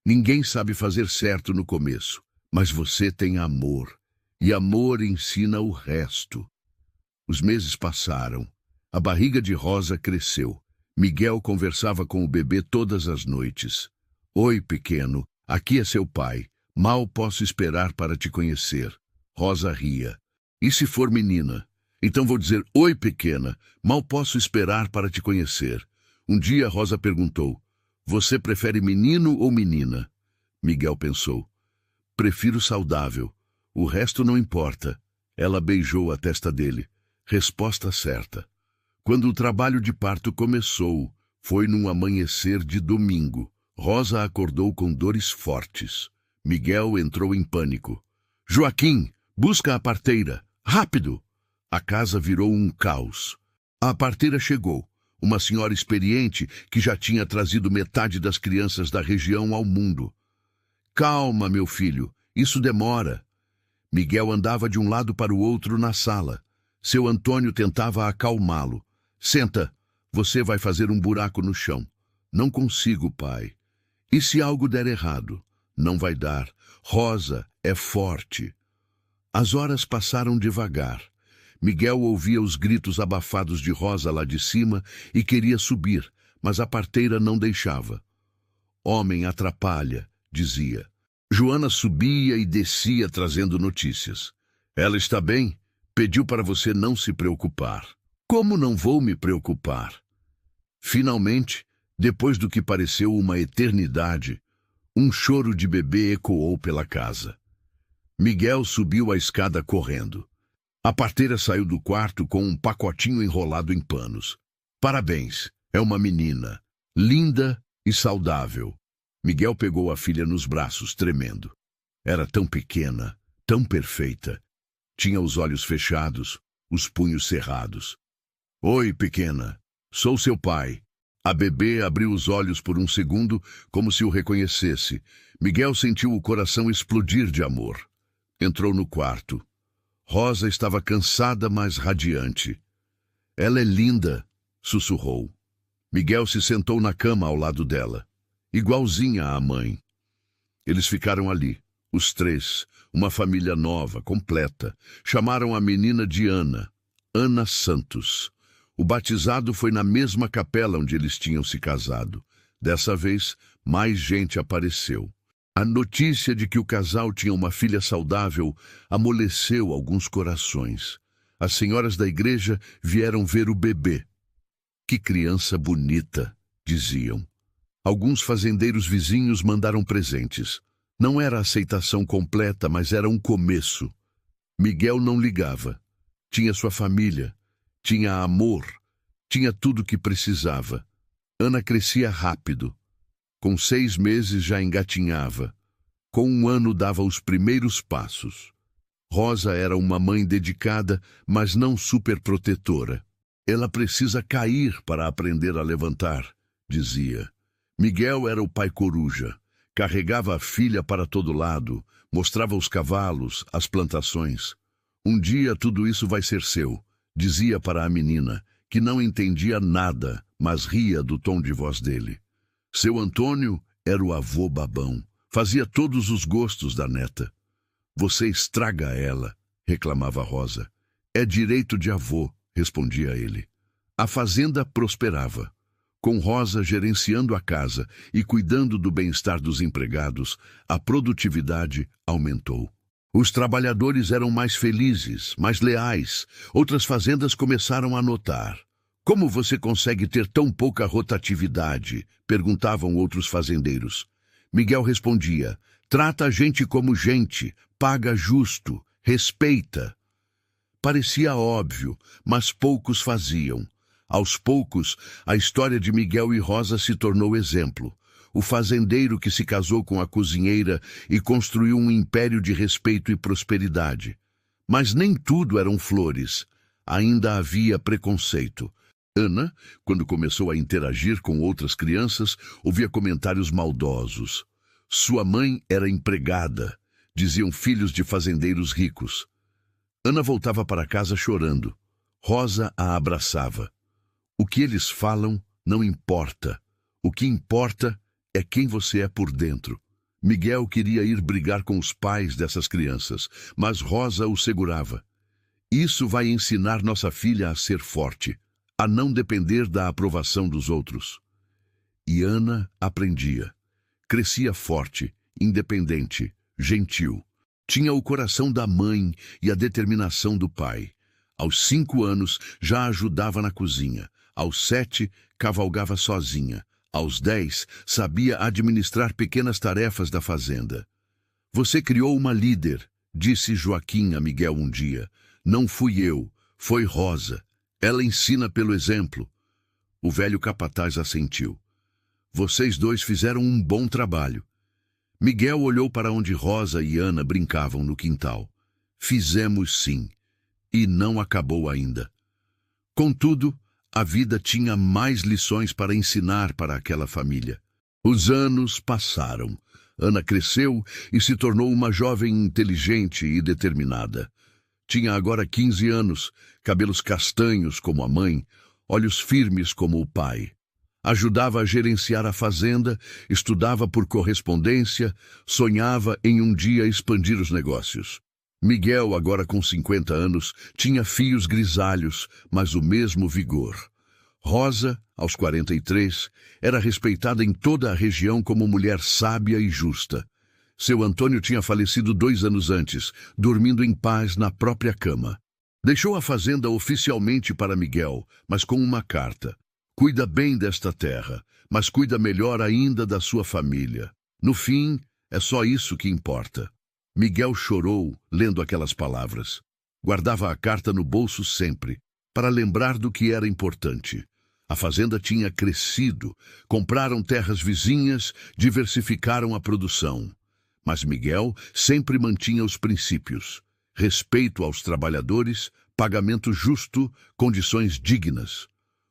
Ninguém sabe fazer certo no começo, mas você tem amor. E amor ensina o resto. Os meses passaram. A barriga de Rosa cresceu. Miguel conversava com o bebê todas as noites. Oi, pequeno, aqui é seu pai. Mal posso esperar para te conhecer. Rosa ria. E se for menina? Então vou dizer, oi, pequena, mal posso esperar para te conhecer. Um dia Rosa perguntou, você prefere menino ou menina? Miguel pensou, prefiro saudável. O resto não importa. Ela beijou a testa dele. Resposta certa. Quando o trabalho de parto começou, foi num amanhecer de domingo. Rosa acordou com dores fortes. Miguel entrou em pânico. Joaquim, busca a parteira. Rápido! A casa virou um caos. A parteira chegou, uma senhora experiente que já tinha trazido metade das crianças da região ao mundo. Calma, meu filho, isso demora. Miguel andava de um lado para o outro na sala. Seu Antônio tentava acalmá-lo. Senta, você vai fazer um buraco no chão. Não consigo, pai. E se algo der errado? Não vai dar. Rosa é forte. As horas passaram devagar. Miguel ouvia os gritos abafados de Rosa lá de cima e queria subir, mas a parteira não deixava. Homem atrapalha, dizia. Joana subia e descia trazendo notícias. Ela está bem? Pediu para você não se preocupar. Como não vou me preocupar? Finalmente, depois do que pareceu uma eternidade, um choro de bebê ecoou pela casa. Miguel subiu a escada correndo. A parteira saiu do quarto com um pacotinho enrolado em panos. Parabéns, é uma menina, linda e saudável. Miguel pegou a filha nos braços, tremendo. Era tão pequena, tão perfeita. Tinha os olhos fechados, os punhos cerrados. Oi, pequena, sou seu pai. A bebê abriu os olhos por um segundo, como se o reconhecesse. Miguel sentiu o coração explodir de amor. Entrou no quarto. Rosa estava cansada, mas radiante. Ela é linda, sussurrou. Miguel se sentou na cama ao lado dela, igualzinha à mãe. Eles ficaram ali, os três, uma família nova, completa. Chamaram a menina de Ana, Ana Santos. O batizado foi na mesma capela onde eles tinham se casado. Dessa vez, mais gente apareceu. A notícia de que o casal tinha uma filha saudável amoleceu alguns corações. As senhoras da igreja vieram ver o bebê. Que criança bonita, diziam. Alguns fazendeiros vizinhos mandaram presentes. Não era aceitação completa, mas era um começo. Miguel não ligava. Tinha sua família, tinha amor, tinha tudo o que precisava. Ana crescia rápido. Com 6 meses já engatinhava. Com 1 ano dava os primeiros passos. Rosa era uma mãe dedicada, mas não superprotetora. Ela precisa cair para aprender a levantar, dizia. Miguel era o pai coruja. Carregava a filha para todo lado, mostrava os cavalos, as plantações. Um dia tudo isso vai ser seu, dizia para a menina, que não entendia nada, mas ria do tom de voz dele. Seu Antônio era o avô babão. Fazia todos os gostos da neta. Você estraga ela, reclamava Rosa. É direito de avô, respondia ele. A fazenda prosperava. Com Rosa gerenciando a casa e cuidando do bem-estar dos empregados, a produtividade aumentou. Os trabalhadores eram mais felizes, mais leais. Outras fazendas começaram a notar. Como você consegue ter tão pouca rotatividade? Perguntavam outros fazendeiros. Miguel respondia, trata a gente como gente, paga justo, respeita. Parecia óbvio, mas poucos faziam. Aos poucos, a história de Miguel e Rosa se tornou exemplo. O fazendeiro que se casou com a cozinheira e construiu um império de respeito e prosperidade. Mas nem tudo eram flores. Ainda havia preconceito. Ana, quando começou a interagir com outras crianças, ouvia comentários maldosos. Sua mãe era empregada, diziam filhos de fazendeiros ricos. Ana voltava para casa chorando. Rosa a abraçava. O que eles falam não importa. O que importa é quem você é por dentro. Miguel queria ir brigar com os pais dessas crianças, mas Rosa o segurava. Isso vai ensinar nossa filha a ser forte, a não depender da aprovação dos outros. E Ana aprendia. Crescia forte, independente, gentil. Tinha o coração da mãe e a determinação do pai. Aos 5 anos, já ajudava na cozinha. Aos 7, cavalgava sozinha. Aos 10, sabia administrar pequenas tarefas da fazenda. Você criou uma líder, disse Joaquim a Miguel um dia. Não fui eu, foi Rosa. Ela ensina pelo exemplo. O velho capataz assentiu. Vocês dois fizeram um bom trabalho. Miguel olhou para onde Rosa e Ana brincavam no quintal. Fizemos sim. E não acabou ainda. Contudo, a vida tinha mais lições para ensinar para aquela família. Os anos passaram. Ana cresceu e se tornou uma jovem inteligente e determinada. Tinha agora 15 anos, cabelos castanhos como a mãe, olhos firmes como o pai. Ajudava a gerenciar a fazenda, estudava por correspondência, sonhava em um dia expandir os negócios. Miguel, agora com 50 anos, tinha fios grisalhos, mas o mesmo vigor. Rosa, aos 43, era respeitada em toda a região como mulher sábia e justa. Seu Antônio tinha falecido 2 anos antes, dormindo em paz na própria cama. Deixou a fazenda oficialmente para Miguel, mas com uma carta. Cuida bem desta terra, mas cuida melhor ainda da sua família. No fim, é só isso que importa. Miguel chorou, lendo aquelas palavras. Guardava a carta no bolso sempre, para lembrar do que era importante. A fazenda tinha crescido, compraram terras vizinhas, diversificaram a produção. Mas Miguel sempre mantinha os princípios. Respeito aos trabalhadores, pagamento justo, condições dignas.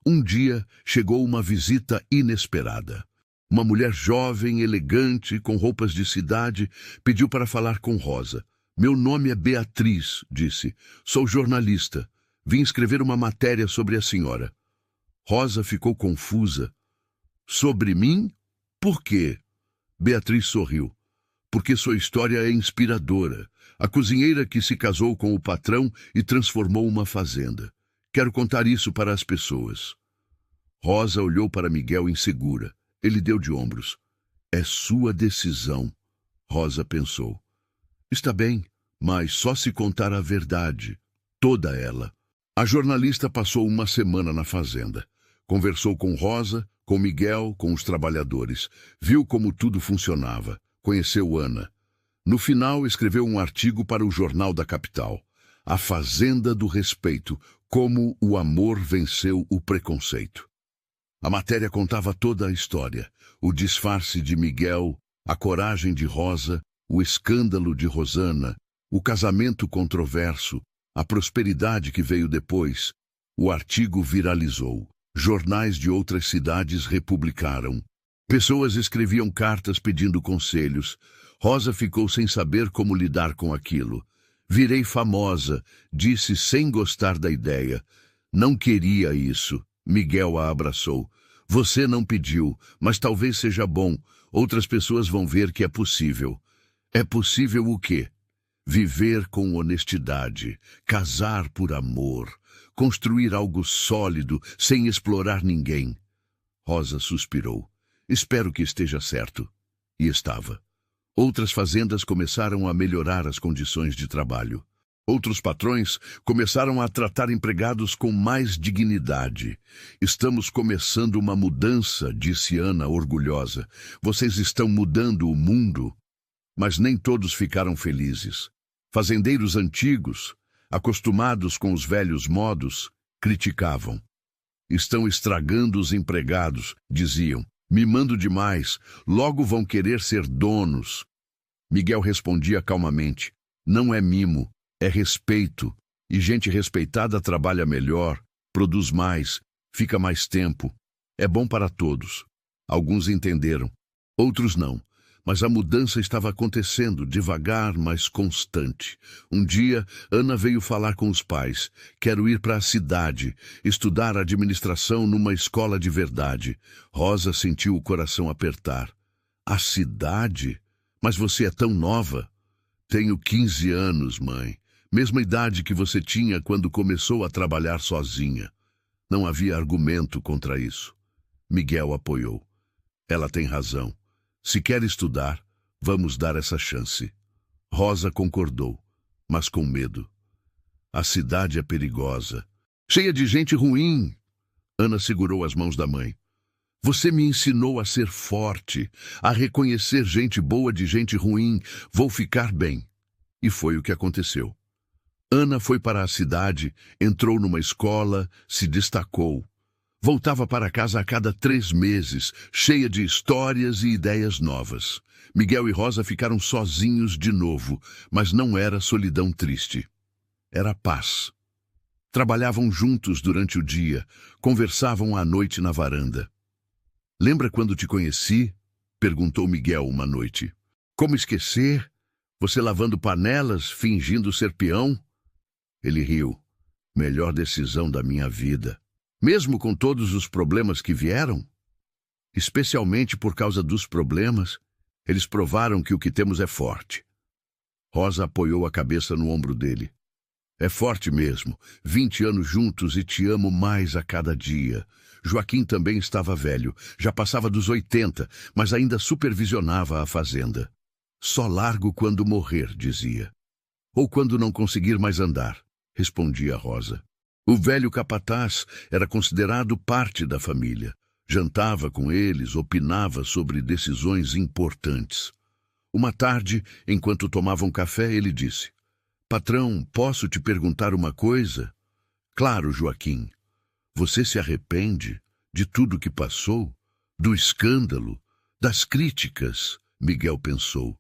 Um dia chegou uma visita inesperada. Uma mulher jovem, elegante, com roupas de cidade, pediu para falar com Rosa. Meu nome é Beatriz, disse. Sou jornalista. Vim escrever uma matéria sobre a senhora. Rosa ficou confusa. Sobre mim? Por quê? Beatriz sorriu. Porque sua história é inspiradora. A cozinheira que se casou com o patrão e transformou uma fazenda. Quero contar isso para as pessoas. Rosa olhou para Miguel insegura. Ele deu de ombros. É sua decisão, Rosa pensou. Está bem, mas só se contar a verdade, toda ela. A jornalista passou uma semana na fazenda. Conversou com Rosa, com Miguel, com os trabalhadores. Viu como tudo funcionava. Conheceu Ana. No final, escreveu um artigo para o Jornal da Capital. A Fazenda do Respeito, como o amor venceu o preconceito. A matéria contava toda a história. O disfarce de Miguel, a coragem de Rosa, o escândalo de Rosana, o casamento controverso, a prosperidade que veio depois. O artigo viralizou. Jornais de outras cidades republicaram. Pessoas escreviam cartas pedindo conselhos. Rosa ficou sem saber como lidar com aquilo. Virei famosa, disse sem gostar da ideia. Não queria isso. Miguel a abraçou. Você não pediu, mas talvez seja bom. Outras pessoas vão ver que é possível. É possível o quê? Viver com honestidade, casar por amor, construir algo sólido sem explorar ninguém. Rosa suspirou. Espero que esteja certo. E estava. Outras fazendas começaram a melhorar as condições de trabalho. Outros patrões começaram a tratar empregados com mais dignidade. Estamos começando uma mudança, disse Ana orgulhosa. Vocês estão mudando o mundo. Mas nem todos ficaram felizes. Fazendeiros antigos, acostumados com os velhos modos, criticavam. Estão estragando os empregados, diziam. Mimando demais, logo vão querer ser donos. Miguel respondia calmamente. Não é mimo. É respeito, e gente respeitada trabalha melhor, produz mais, Fica mais tempo. É bom para todos. Alguns entenderam, outros não. Mas a mudança estava acontecendo, devagar, mas constante. Um dia, Ana veio falar com os pais. Quero ir para a cidade, estudar administração numa escola de verdade. Rosa sentiu o coração apertar. A cidade? Mas você é tão nova. Tenho 15 anos, mãe. Mesma idade que você tinha quando começou a trabalhar sozinha. Não havia argumento contra isso. Miguel apoiou. Ela tem razão. Se quer estudar, vamos dar essa chance. Rosa concordou, mas com medo. A cidade é perigosa. Cheia de gente ruim. Ana segurou as mãos da mãe. Você me ensinou a ser forte, a reconhecer gente boa de gente ruim. Vou ficar bem. E foi o que aconteceu. Ana foi para a cidade, entrou numa escola, se destacou. Voltava para casa a cada 3 meses, cheia de histórias e ideias novas. Miguel e Rosa ficaram sozinhos de novo, mas não era solidão triste. Era paz. Trabalhavam juntos durante o dia, conversavam à noite na varanda. Lembra quando te conheci? Perguntou Miguel uma noite. Como esquecer? Você lavando panelas, fingindo ser peão? Ele riu. Melhor decisão da minha vida. Mesmo com todos os problemas que vieram? Especialmente por causa dos problemas, eles provaram que o que temos é forte. Rosa apoiou a cabeça no ombro dele. É forte mesmo. 20 anos juntos e te amo mais a cada dia. Joaquim também estava velho, já passava dos 80, mas ainda supervisionava a fazenda. Só largo quando morrer, dizia. Ou quando não conseguir mais andar, respondia Rosa. O velho capataz era considerado parte da família. Jantava com eles, opinava sobre decisões importantes. Uma tarde, enquanto tomavam café, ele disse: Patrão, posso te perguntar uma coisa? Claro, Joaquim. Você se arrepende de tudo que passou? Do escândalo? Das críticas? Miguel pensou.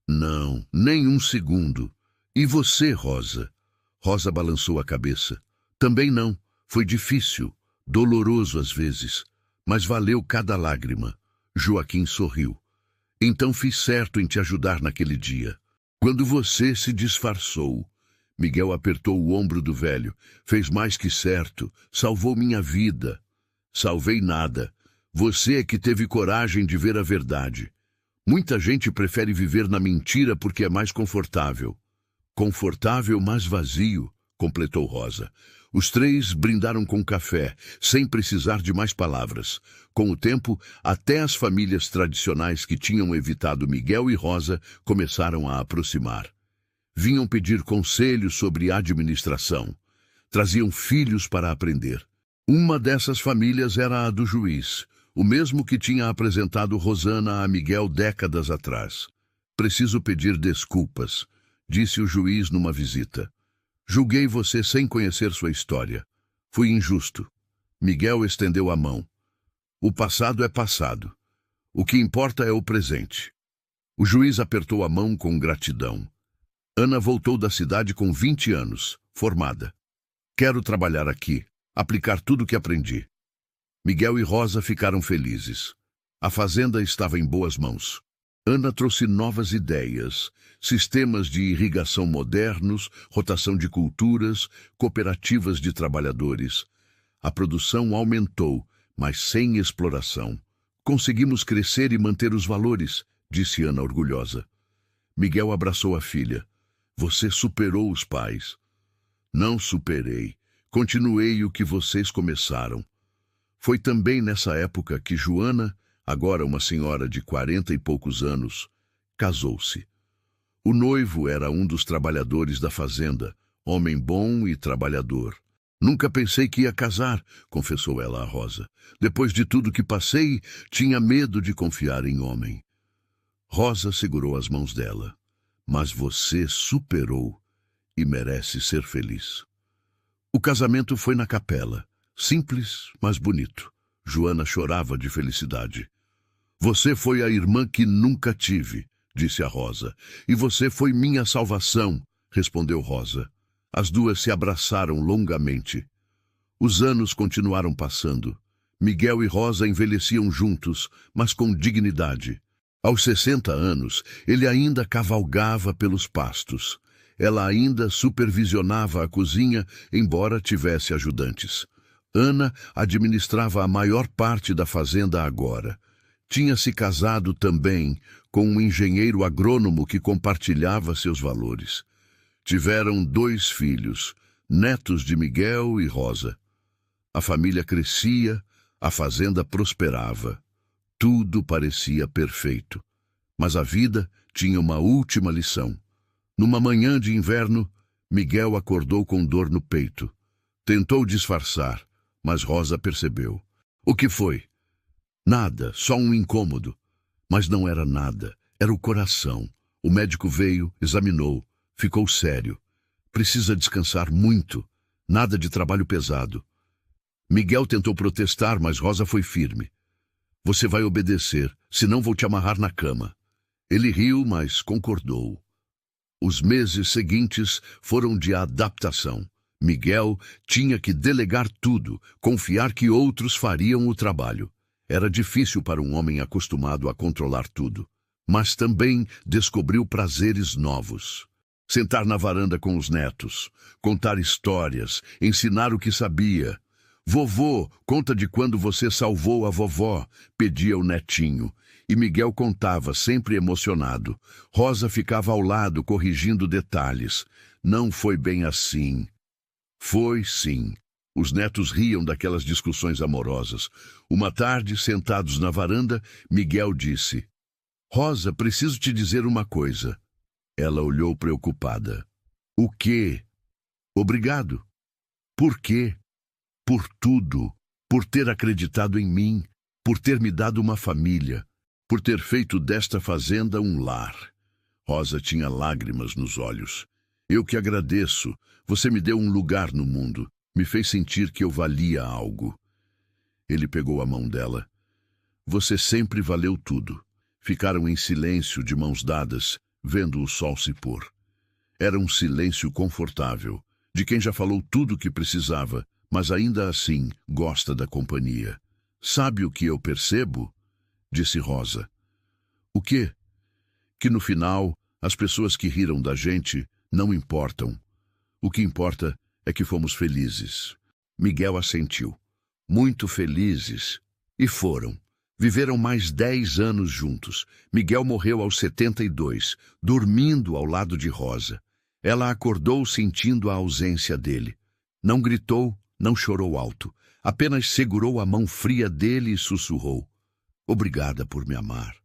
Não, nem um segundo. E você, Rosa? Rosa balançou a cabeça. Também não. Foi difícil, doloroso às vezes, mas valeu cada lágrima. Joaquim sorriu. Então fiz certo em te ajudar naquele dia. Quando você se disfarçou, Miguel apertou o ombro do velho. Fez mais que certo, salvou minha vida. Salvei nada. Você é que teve coragem de ver a verdade. Muita gente prefere viver na mentira porque é mais confortável. Confortável, mas vazio, completou Rosa. Os 3 brindaram com café, sem precisar de mais palavras. Com o tempo, até as famílias tradicionais que tinham evitado Miguel e Rosa começaram a aproximar. Vinham pedir conselhos sobre administração. Traziam filhos para aprender. Uma dessas famílias era a do juiz, o mesmo que tinha apresentado Rosana a Miguel décadas atrás. Preciso pedir desculpas, disse o juiz numa visita. Julguei você sem conhecer sua história. Fui injusto. Miguel estendeu a mão. O passado é passado. O que importa é o presente. O juiz apertou a mão com gratidão. Ana voltou da cidade com 20 anos, formada. Quero trabalhar aqui, aplicar tudo o que aprendi. Miguel e Rosa ficaram felizes. A fazenda estava em boas mãos. Ana trouxe novas ideias, sistemas de irrigação modernos, rotação de culturas, cooperativas de trabalhadores. A produção aumentou, mas sem exploração. Conseguimos crescer e manter os valores, disse Ana orgulhosa. Miguel abraçou a filha. Você superou os pais. Não superei. Continuei o que vocês começaram. Foi também nessa época que Joana, agora uma senhora de 40 e poucos anos, casou-se. O noivo era um dos trabalhadores da fazenda, homem bom e trabalhador. Nunca pensei que ia casar, confessou ela a Rosa. Depois de tudo que passei, tinha medo de confiar em homem. Rosa segurou as mãos dela. Mas você superou e merece ser feliz. O casamento foi na capela, simples, mas bonito. Joana chorava de felicidade. Você foi a irmã que nunca tive, disse a Rosa. E você foi minha salvação, respondeu Rosa. As duas se abraçaram longamente. Os anos continuaram passando. Miguel e Rosa envelheciam juntos, mas com dignidade. Aos 60 anos, ele ainda cavalgava pelos pastos. Ela ainda supervisionava a cozinha, embora tivesse ajudantes. Ana administrava a maior parte da fazenda agora. Tinha se casado também com um engenheiro agrônomo que compartilhava seus valores. Tiveram 2 filhos, netos de Miguel e Rosa. A família crescia, a fazenda prosperava. Tudo parecia perfeito. Mas a vida tinha uma última lição. Numa manhã de inverno, Miguel acordou com dor no peito. Tentou disfarçar, mas Rosa percebeu. O que foi? Nada, só um incômodo. Mas não era nada, era o coração. O médico veio, examinou, ficou sério. Precisa descansar muito, nada de trabalho pesado. Miguel tentou protestar, mas Rosa foi firme. Você vai obedecer, senão vou te amarrar na cama. Ele riu, mas concordou. Os meses seguintes foram de adaptação. Miguel tinha que delegar tudo, confiar que outros fariam o trabalho. Era difícil para um homem acostumado a controlar tudo, mas também descobriu prazeres novos. Sentar na varanda com os netos, contar histórias, ensinar o que sabia. Vovô, conta de quando você salvou a vovó, pedia o netinho. E Miguel contava, sempre emocionado. Rosa ficava ao lado, corrigindo detalhes. Não foi bem assim. Foi sim. Os netos riam daquelas discussões amorosas. Uma tarde, sentados na varanda, Miguel disse: Rosa, preciso te dizer uma coisa. Ela olhou preocupada. O quê? Obrigado. Por quê? Por tudo. Por ter acreditado em mim. Por ter me dado uma família. Por ter feito desta fazenda um lar. Rosa tinha lágrimas nos olhos. Eu que agradeço. Você me deu um lugar no mundo. Me fez sentir que eu valia algo. Ele pegou a mão dela. Você sempre valeu tudo. Ficaram em silêncio, de mãos dadas, vendo o sol se pôr. Era um silêncio confortável, de quem já falou tudo o que precisava, mas ainda assim gosta da companhia. Sabe o que eu percebo? Disse Rosa. O quê? Que no final, as pessoas que riram da gente não importam. O que importa é que fomos felizes. Miguel assentiu. Muito felizes. E foram. Viveram mais 10 anos juntos. Miguel morreu aos 72, dormindo ao lado de Rosa. Ela acordou sentindo a ausência dele. Não gritou, não chorou alto. Apenas segurou a mão fria dele e sussurrou. Obrigada por me amar.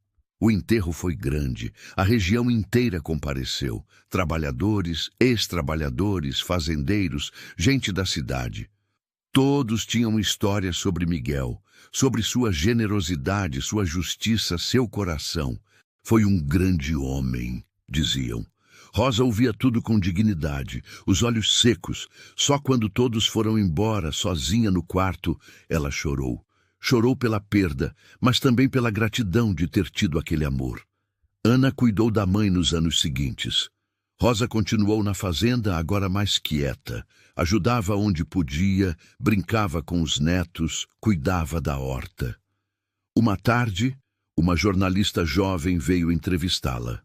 O enterro foi grande. A região inteira compareceu. Trabalhadores, ex-trabalhadores, fazendeiros, gente da cidade. Todos tinham histórias sobre Miguel, sobre sua generosidade, sua justiça, seu coração. Foi um grande homem, diziam. Rosa ouvia tudo com dignidade, os olhos secos. Só quando todos foram embora, sozinha no quarto, ela chorou. Chorou pela perda, mas também pela gratidão de ter tido aquele amor. Ana cuidou da mãe nos anos seguintes. Rosa continuou na fazenda, agora mais quieta. Ajudava onde podia, brincava com os netos, cuidava da horta. Uma tarde, uma jornalista jovem veio entrevistá-la.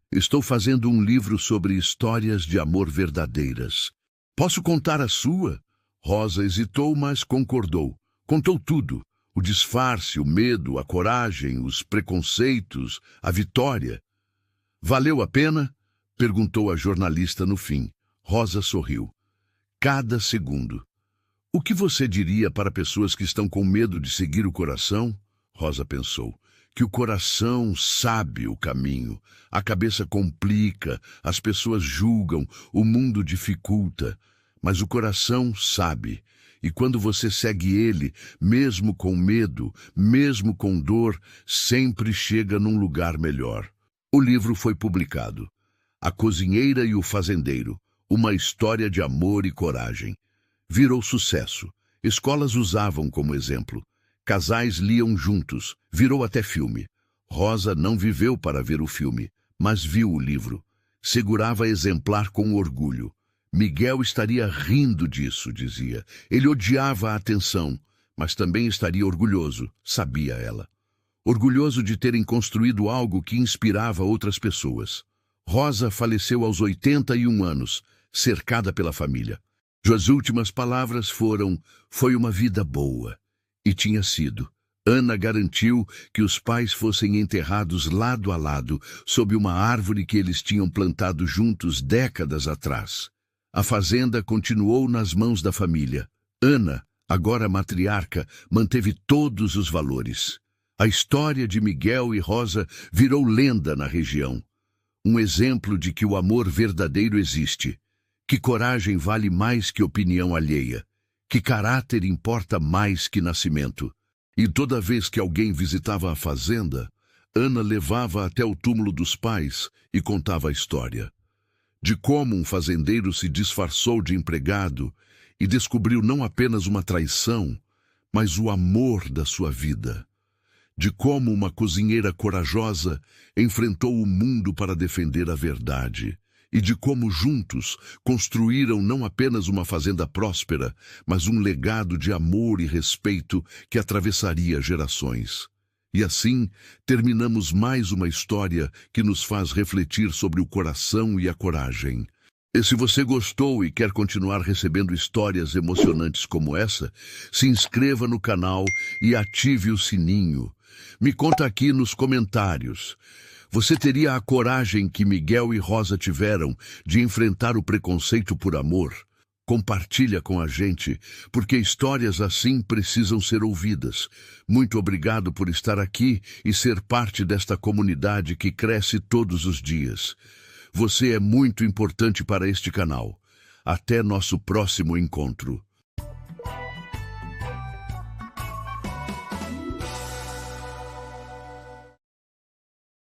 Estou fazendo um livro sobre histórias de amor verdadeiras. Posso contar a sua? Rosa hesitou, mas concordou. Contou tudo. O disfarce, o medo, a coragem, os preconceitos, a vitória. Valeu a pena? Perguntou a jornalista no fim. Rosa sorriu. Cada segundo. O que você diria para pessoas que estão com medo de seguir o coração? Rosa pensou. Que o coração sabe o caminho. A cabeça complica, as pessoas julgam, o mundo dificulta. Mas o coração sabe. E quando você segue ele, mesmo com medo, mesmo com dor, sempre chega num lugar melhor. O livro foi publicado. A Cozinheira e o Fazendeiro. Uma história de amor e coragem. Virou sucesso. Escolas usavam como exemplo. Casais liam juntos. Virou até filme. Rosa não viveu para ver o filme, mas viu o livro. Segurava exemplar com orgulho. Miguel estaria rindo disso, dizia. Ele odiava a atenção, mas também estaria orgulhoso, sabia ela. Orgulhoso de terem construído algo que inspirava outras pessoas. Rosa faleceu aos 81 anos, cercada pela família. Suas últimas palavras foram: foi uma vida boa. E tinha sido. Ana garantiu que os pais fossem enterrados lado a lado, sob uma árvore que eles tinham plantado juntos décadas atrás. A fazenda continuou nas mãos da família. Ana, agora matriarca, manteve todos os valores. A história de Miguel e Rosa virou lenda na região. Um exemplo de que o amor verdadeiro existe, que coragem vale mais que opinião alheia, que caráter importa mais que nascimento. E toda vez que alguém visitava a fazenda, Ana levava até o túmulo dos pais e contava a história. De como um fazendeiro se disfarçou de empregado e descobriu não apenas uma traição, mas o amor da sua vida. De como uma cozinheira corajosa enfrentou o mundo para defender a verdade. E de como juntos construíram não apenas uma fazenda próspera, mas um legado de amor e respeito que atravessaria gerações. E assim, terminamos mais uma história que nos faz refletir sobre o coração e a coragem. E se você gostou e quer continuar recebendo histórias emocionantes como essa, se inscreva no canal e ative o sininho. Me conta aqui nos comentários. Você teria a coragem que Miguel e Rosa tiveram de enfrentar o preconceito por amor? Compartilha com a gente, porque histórias assim precisam ser ouvidas. Muito obrigado por estar aqui e ser parte desta comunidade que cresce todos os dias. Você é muito importante para este canal. Até nosso próximo encontro.